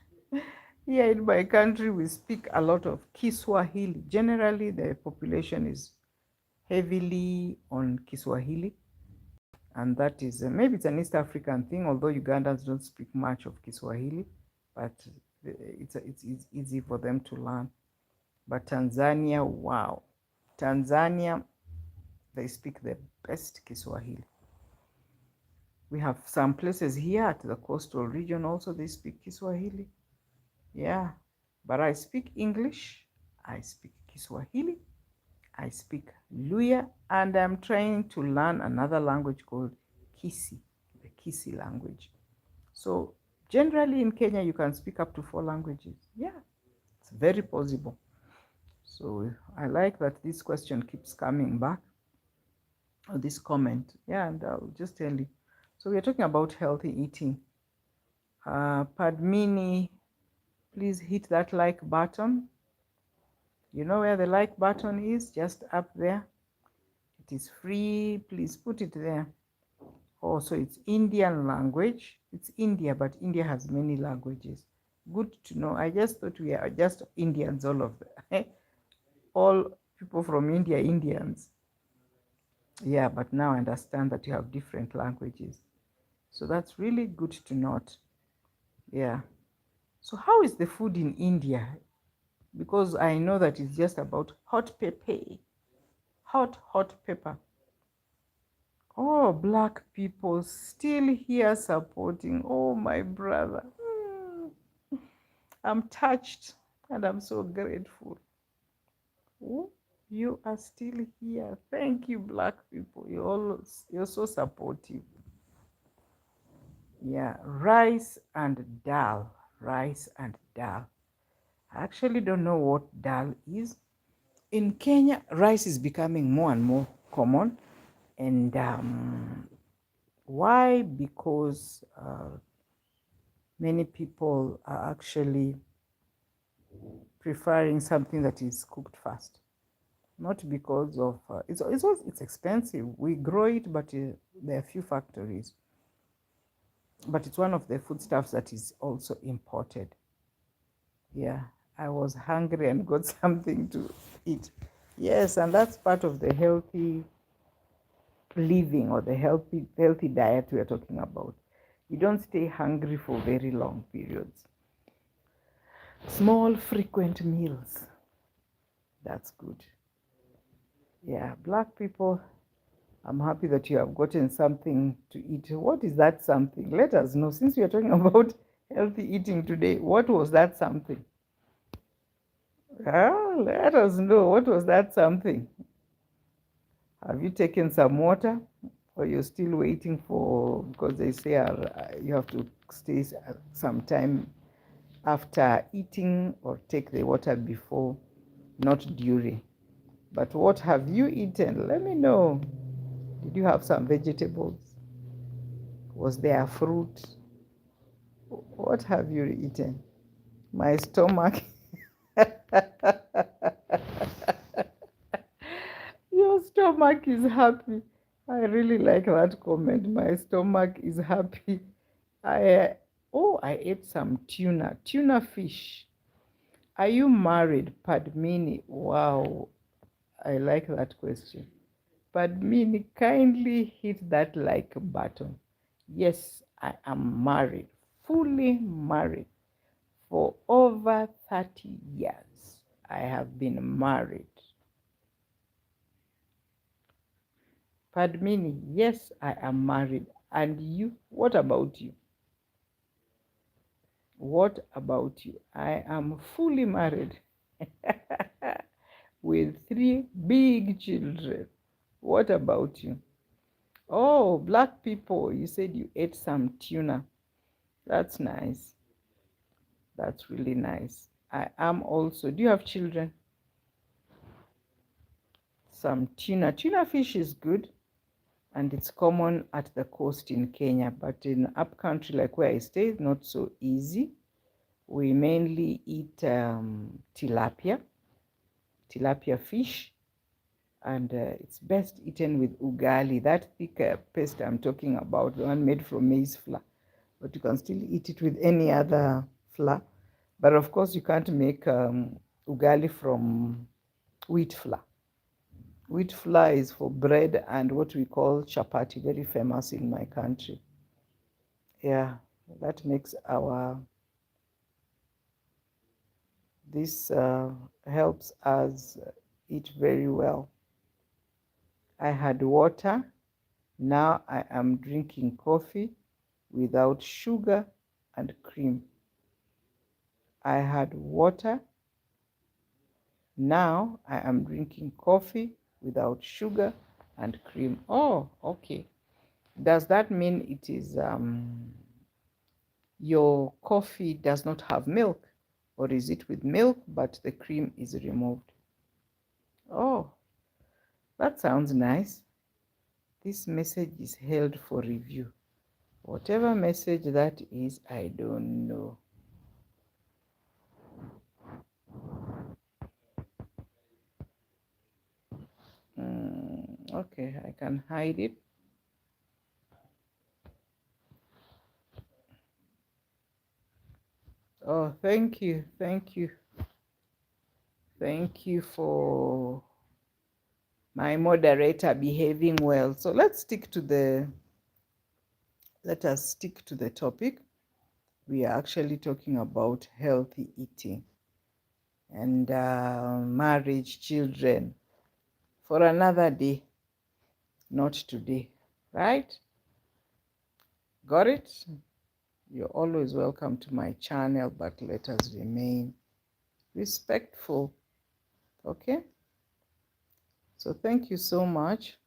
Here in my country, we speak a lot of Kiswahili. Generally, the population is heavily on Kiswahili. And that is, maybe it's an East African thing, although Ugandans don't speak much of Kiswahili, but it's easy for them to learn. But Tanzania, wow. Tanzania, they speak the best Kiswahili. We have some places here at the coastal region also, they speak Kiswahili. Yeah, but I speak English, I speak Kiswahili, I speak Luya, and I'm trying to learn another language called Kisii, the Kisii language. So generally in Kenya, you can speak up to 4 languages. Yeah, it's very possible. So I like that this question keeps coming back, or this comment. Yeah, and I'll just tell you. So we're talking about healthy eating. Padmini, please hit that like button. You know where the like button is? Just up there. It is free. Please put it there. Oh, so it's Indian language. It's India, but India has many languages. Good to know. I just thought we are just Indians, all of them. All people from India, Indians. Yeah, but now I understand that you have different languages. So that's really good to note. Yeah. So how is the food in India? Because I know that it's just about hot pepper. Hot pepper. Oh, black people still here supporting. Oh, my brother. I'm touched and I'm so grateful. Oh, you are still here. Thank you, black people. You're so supportive. Yeah, rice and dal. Rice and dal. I actually don't know what dal is. In Kenya, rice is becoming more and more common. And why? Because many people are actually preferring something that is cooked fast. Not because of, it's expensive. We grow it, but there are few factories. But it's one of the foodstuffs that is also imported. Yeah, I was hungry and got something to eat. Yes, and that's part of the healthy living, or the healthy diet we are talking about. You don't stay hungry for very long periods. Small, frequent meals. That's good. Yeah, black people, I'm happy that you have gotten something to eat. What is that something? Let us know. Since we are talking about healthy eating today, what was that something? Let us know. What was that something? Have you taken some water? Or you're still waiting for, because they say you have to stay some time after eating, or take the water before, not during. But what have you eaten? Let me know. Did you have some vegetables? Was there fruit? What have you eaten? My stomach. Your stomach is happy. I really like that comment. My stomach is happy. I I ate some tuna fish. Are you married, Padmini? Wow, I like that question. Padmini, kindly hit that like button. Yes, I am married, fully married. For over 30 years, I have been married. Padmini, yes, I am married. And you? What about you? What about you? I am fully married with 3 big children. What about you? Oh, black people, you said you ate some tuna. That's nice. That's really nice. I am also. Do you have children? Some tuna. Tuna fish is good, and it's common at the coast in Kenya, but in up country like where I stay, it's not so easy. We mainly eat tilapia fish, and it's best eaten with ugali, that thick paste I'm talking about, the one made from maize flour. But you can still eat it with any other flour. But of course, you can't make ugali from wheat flour. Wheat flour is for bread and what we call chapati, very famous in my country. Yeah, that makes this helps us eat very well. I had water. Now I am drinking coffee without sugar and cream. I had water. Now I am drinking coffee without sugar and cream. Oh, okay. Does that mean it is your coffee does not have milk, or is it with milk but the cream is removed? Oh, that sounds nice. This message is held for review. Whatever message that is, I don't know. Okay, I can hide it. Oh, thank you, thank you, thank you for my moderator behaving well. So let us stick to the topic. We are actually talking about healthy eating and marriage, children, for another day, not today, right? Got it? You're always welcome to my channel, but let us remain respectful, okay? So thank you so much.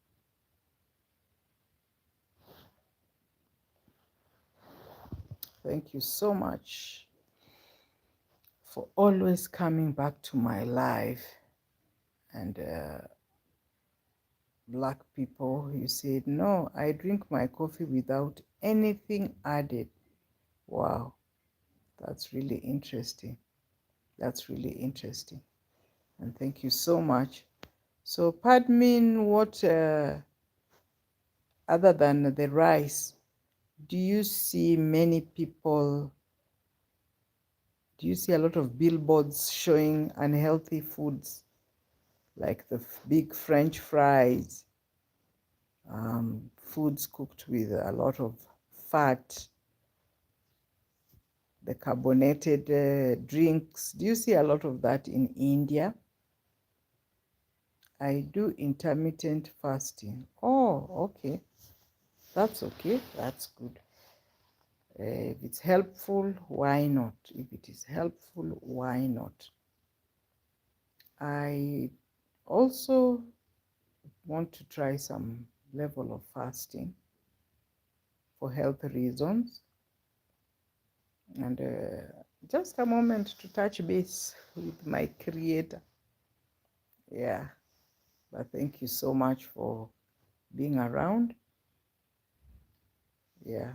Thank you so much for always coming back to my life. And Black people, you said, no, I drink my coffee without anything added. Wow, that's really interesting. That's really interesting. And thank you so much. So, Padmin, what other than the rice, do you see many people? Do you see a lot of billboards showing unhealthy foods like the big French fries, foods cooked with a lot of fat, the carbonated drinks? Do you see a lot of that in India? I do intermittent fasting. Oh, okay. That's okay. That's good. If it's helpful, why not? If it is helpful, why not? I also want to try some level of fasting for health reasons. And just a moment to touch base with my creator. Yeah, but thank you so much for being around. Yeah,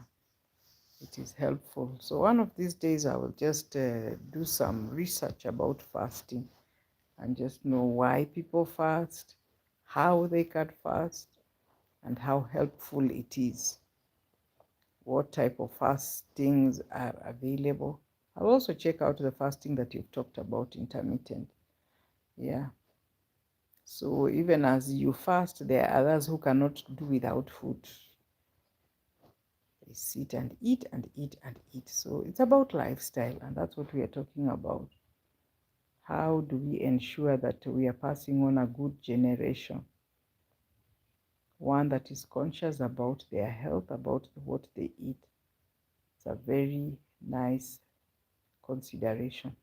it is helpful. So one of these days I will just do some research about fasting and just know why people fast, how they can fast, and how helpful it is. What type of fastings are available. I'll also check out the fasting that you've talked about, intermittent. Yeah. So even as you fast, there are others who cannot do without food. They sit and eat and eat and eat. So it's about lifestyle, and that's what we are talking about. How do we ensure that we are passing on a good generation? One that is conscious about their health, about what they eat. It's a very nice consideration.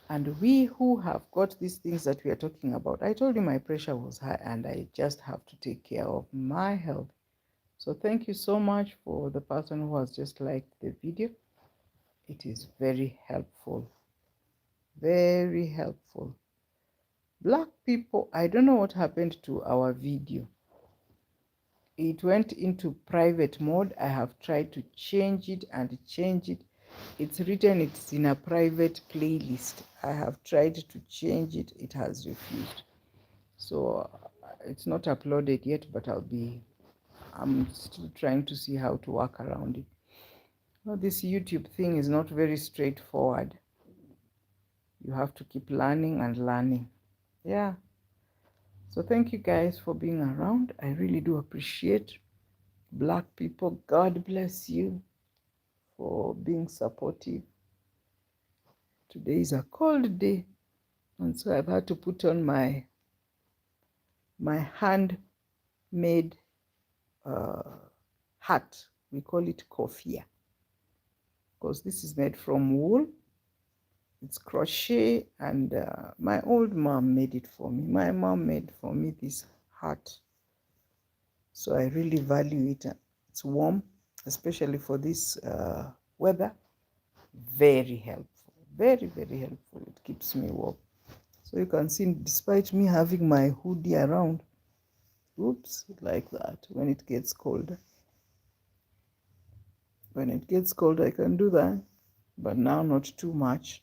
And we who have got these things that we are talking about, I told you my pressure was high and I just have to take care of my health. So thank you so much for the person who has just liked the video. It is very helpful. Very helpful. Black people, I don't know what happened to our video. It went into private mode. I have tried to change it and change it. It's written it's in a private playlist. I have tried to change it. It has refused. So it's not uploaded yet, but I'm still trying to see how to work around it. Well, this YouTube thing is not very straightforward. You have to keep learning and learning. Yeah. So thank you guys for being around. I really do appreciate. Black people, God bless you for being supportive. Today is a cold day, and so I've had to put on my handmade hat. We call it kofia because this is made from wool. It's crochet, and my old mom made it for me. My mom made for me this hat. So I really value it. It's warm, especially for this weather. Very helpful, very, very helpful. It keeps me warm. So you can see, despite me having my hoodie around, oops, like that, when it gets cold. When it gets cold, I can do that, but now not too much.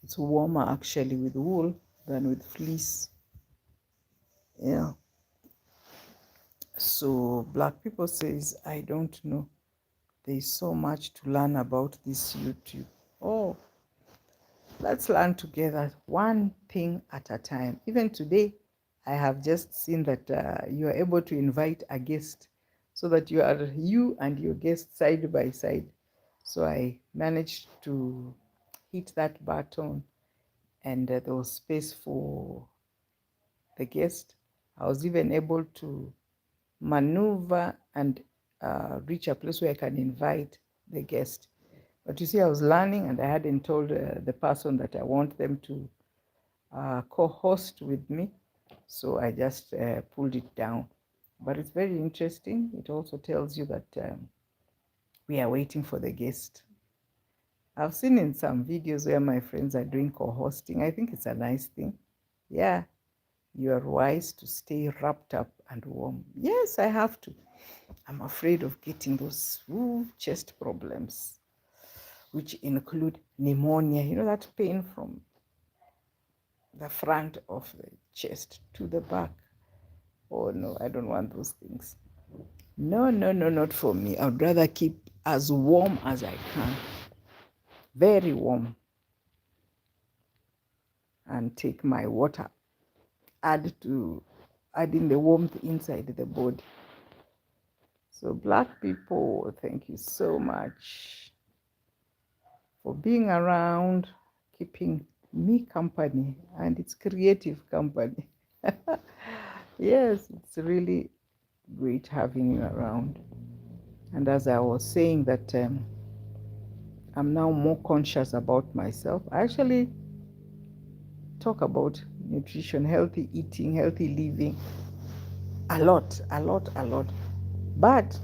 It's warmer actually with wool than with fleece. Yeah. So Black People says, I don't know. There's so much to learn about this YouTube. Oh, let's learn together, one thing at a time. Even today, I have just seen that you are able to invite a guest so that you and your guest side by side. So I managed to hit that button, and there was space for the guest. I was even able to maneuver and reach a place where I can invite the guest. But you see, I was learning and I hadn't told the person that I want them to co-host with me. So I just pulled it down. But it's very interesting. It also tells you that we are waiting for the guest. I've seen in some videos where my friends are doing co-hosting. I think it's a nice thing. Yeah, you are wise to stay wrapped up and warm. Yes, I have to. I'm afraid of getting those chest problems, which include pneumonia. You know, that pain from the front of the chest to the back. Oh no, I don't want those things. No, no, no, not for me. I'd rather keep as warm as I can. Very warm. And take my water. Adding the warmth inside the body. So Black people, thank you so much for being around, keeping me company, and it's creative company. Yes, it's really great having you around. And as I was saying that I'm now more conscious about myself, I actually talk about nutrition, healthy eating, healthy living a lot, a lot, a lot. But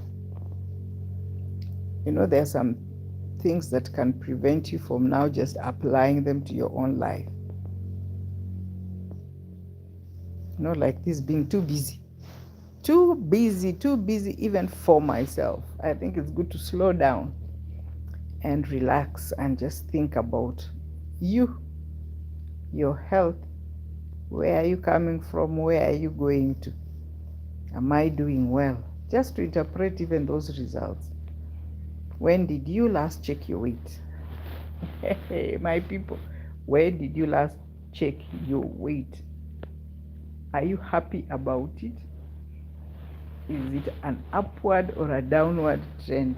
you know, there are some things that can prevent you from now just applying them to your own life. You know, like this, being too busy. Too busy, too busy even for myself. I think it's good to slow down and relax and just think about you, your health. Where are you coming from? Where are you going to? Am I doing well? Just to interpret even those results. When did you last check your weight? Hey, my people, where did you last check your weight? Are you happy about it? Is it an upward or a downward trend?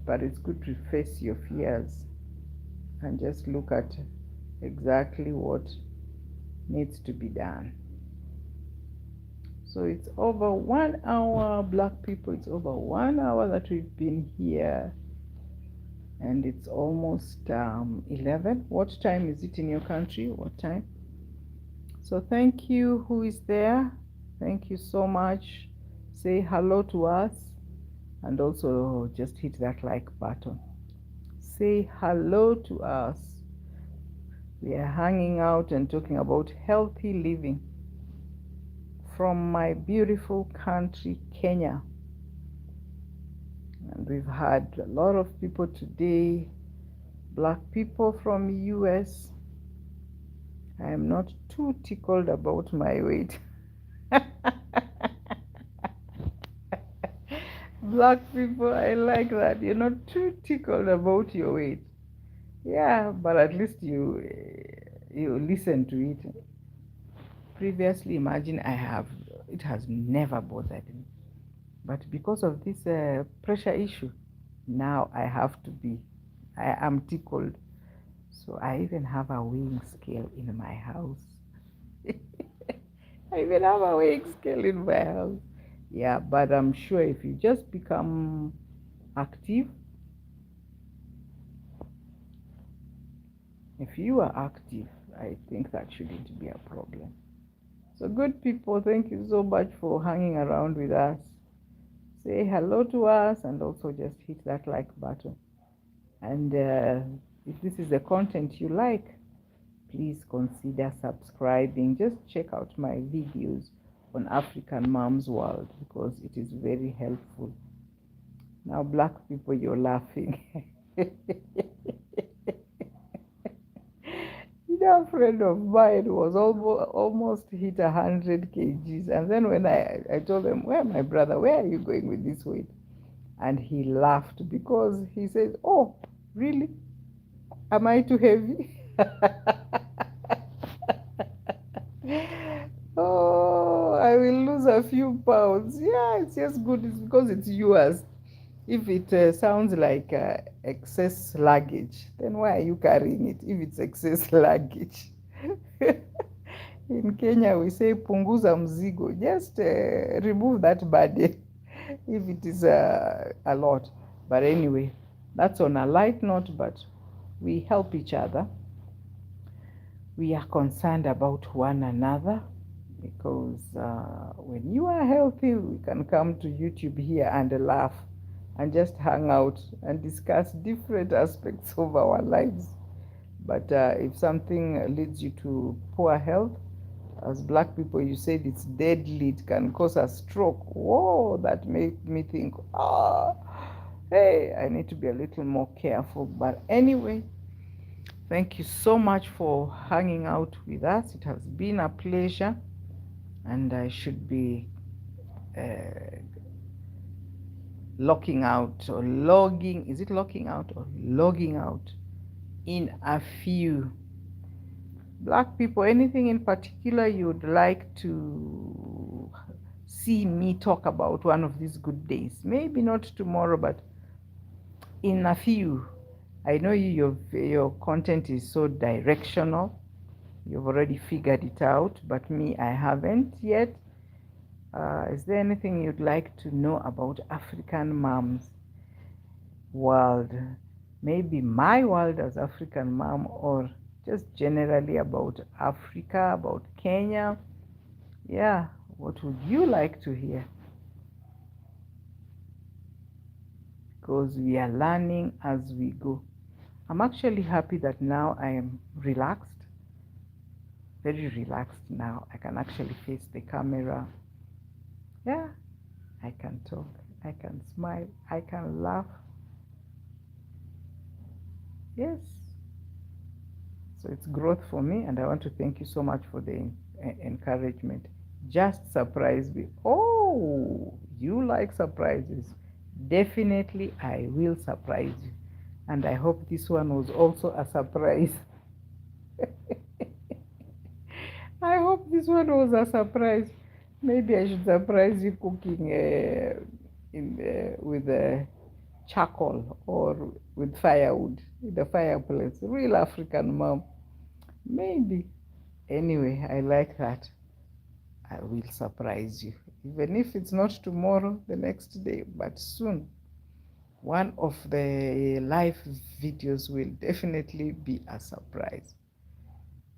But it's good to face your fears and just look at exactly what needs to be done. So it's over 1 hour, Black people. It's over 1 hour that we've been here, and it's almost 11. What time is it in your country? What time? So thank you, who is there. Thank you so much. Say hello to us, and also just hit that like button. Say hello to us. We are hanging out and talking about healthy living from my beautiful country, Kenya. And we've had a lot of people today, Black people from US. I am not too tickled about my weight. Black people, I like that. You're not too tickled about your weight. Yeah, but at least you listen to it. Previously, imagine it has never bothered me. But because of this pressure issue, now I am tickled. So I even have a weighing scale in my house. I even have a weighing scale in my house. Yeah, but I'm sure if you just become active, if you are active, I think that shouldn't be a problem. So good people, thank you so much for hanging around with us. Say hello to us and also just hit that like button. And if this is the content you like, please consider subscribing. Just check out my videos on African Moms World because it is very helpful. Now, black people, you're laughing. A friend of mine was almost hit 100 kgs. And then when I told him, where my brother, where are you going with this weight? And he laughed because he says, oh, really? Am I too heavy? Oh, I will lose a few pounds. Yeah, it's just good. It's because it's yours. If it sounds like excess luggage, then why are you carrying it if it's excess luggage? In Kenya, we say punguza mzigo. Just remove that burden if it is a lot. But anyway, that's on a light note, but we help each other. We are concerned about one another because when you are healthy, we can come to YouTube here and laugh and just hang out and discuss different aspects of our lives. But if something leads you to poor health, as black people, you said it's deadly, it can cause a stroke. Whoa, that made me think, hey, I need to be a little more careful. But anyway, thank you so much for hanging out with us. It has been a pleasure, and I should be locking out or logging. Is it locking out or logging out in a few? Black people, anything in particular you'd like to see me talk about one of these good days? Maybe not tomorrow, but in a few. I know your content is so directional. You've already figured it out, but me, I haven't yet. Is there anything you'd like to know about African moms world? Maybe my world as African mom, or just generally about Africa, about Kenya. Yeah, what would you like to hear? Because we are learning as we go. I'm actually happy that now I am relaxed, very relaxed now. I can actually face the camera. Yeah, I can talk, I can smile, I can laugh. Yes. So it's growth for me, and I want to thank you so much for the encouragement. Just surprise me. Oh, you like surprises. Definitely, I will surprise you. And I hope this one was also a surprise. I hope this one was a surprise. Maybe I should surprise you cooking with charcoal or with firewood, with the fireplace. Real African mom. Maybe. Anyway, I like that. I will surprise you. Even if it's not tomorrow, the next day, but soon. One of the live videos will definitely be a surprise.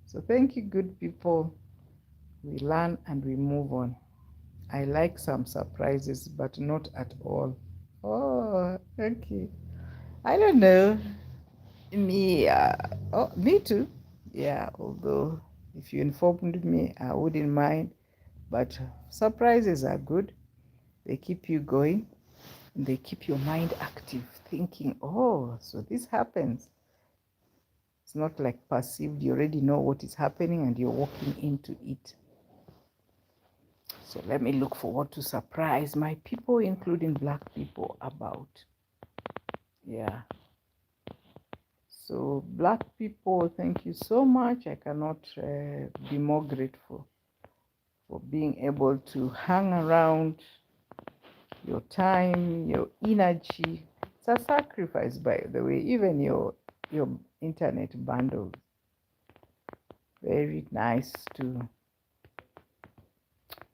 So thank you, good people. We learn and we move on. I like some surprises, but not at all. Oh, okay. I don't know. Me too. Yeah, although if you informed me, I wouldn't mind. But surprises are good. They keep you going. They keep your mind active, thinking, oh, so this happens. It's not like perceived. You already know what is happening and you're walking into it. So let me look forward to surprise my people, including black people, about. Yeah. So black people, thank you so much. I cannot be more grateful for being able to hang around, your time, your energy. It's a sacrifice, by the way, even your internet bundles. Very nice to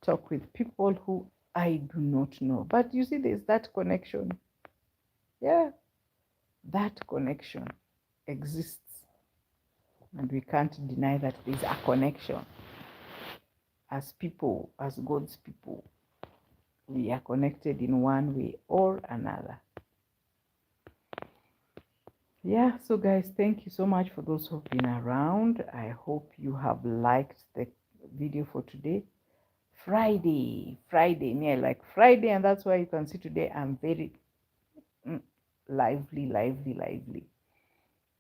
talk with people who I do not know. But you see, there's that connection. Yeah, that connection exists. And we can't deny that there's a connection. as people, as God's people. We are connected in one way or another. Yeah, so guys, thank you so much for those who've been around. I hope you have liked the video for today. Friday, me, I like Friday, and that's why you can see today I'm very lively,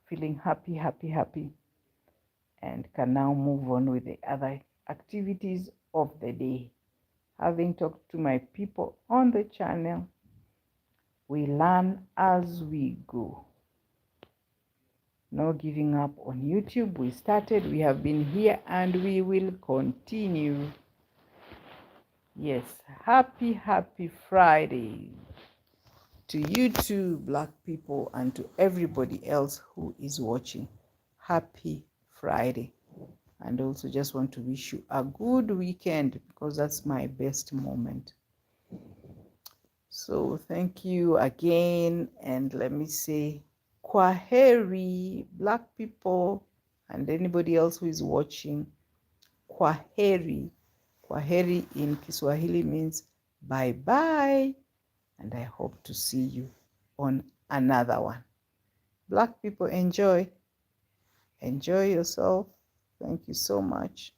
feeling happy, and can now move on with the other activities of the day. Having talked to my people on the channel, we learn as we go. No giving up on YouTube. We started, we have been here, and we will continue. Yes, happy Friday to you too, Black people, and to everybody else who is watching. Happy Friday. And also just want to wish you a good weekend, because that's my best moment. So thank you again, and let me say kwaheri, Black people, and anybody else who is watching. Kwaheri. Kwaheri in Kiswahili means bye bye, and I hope to see you on another one. Black people, enjoy yourself. Thank you so much.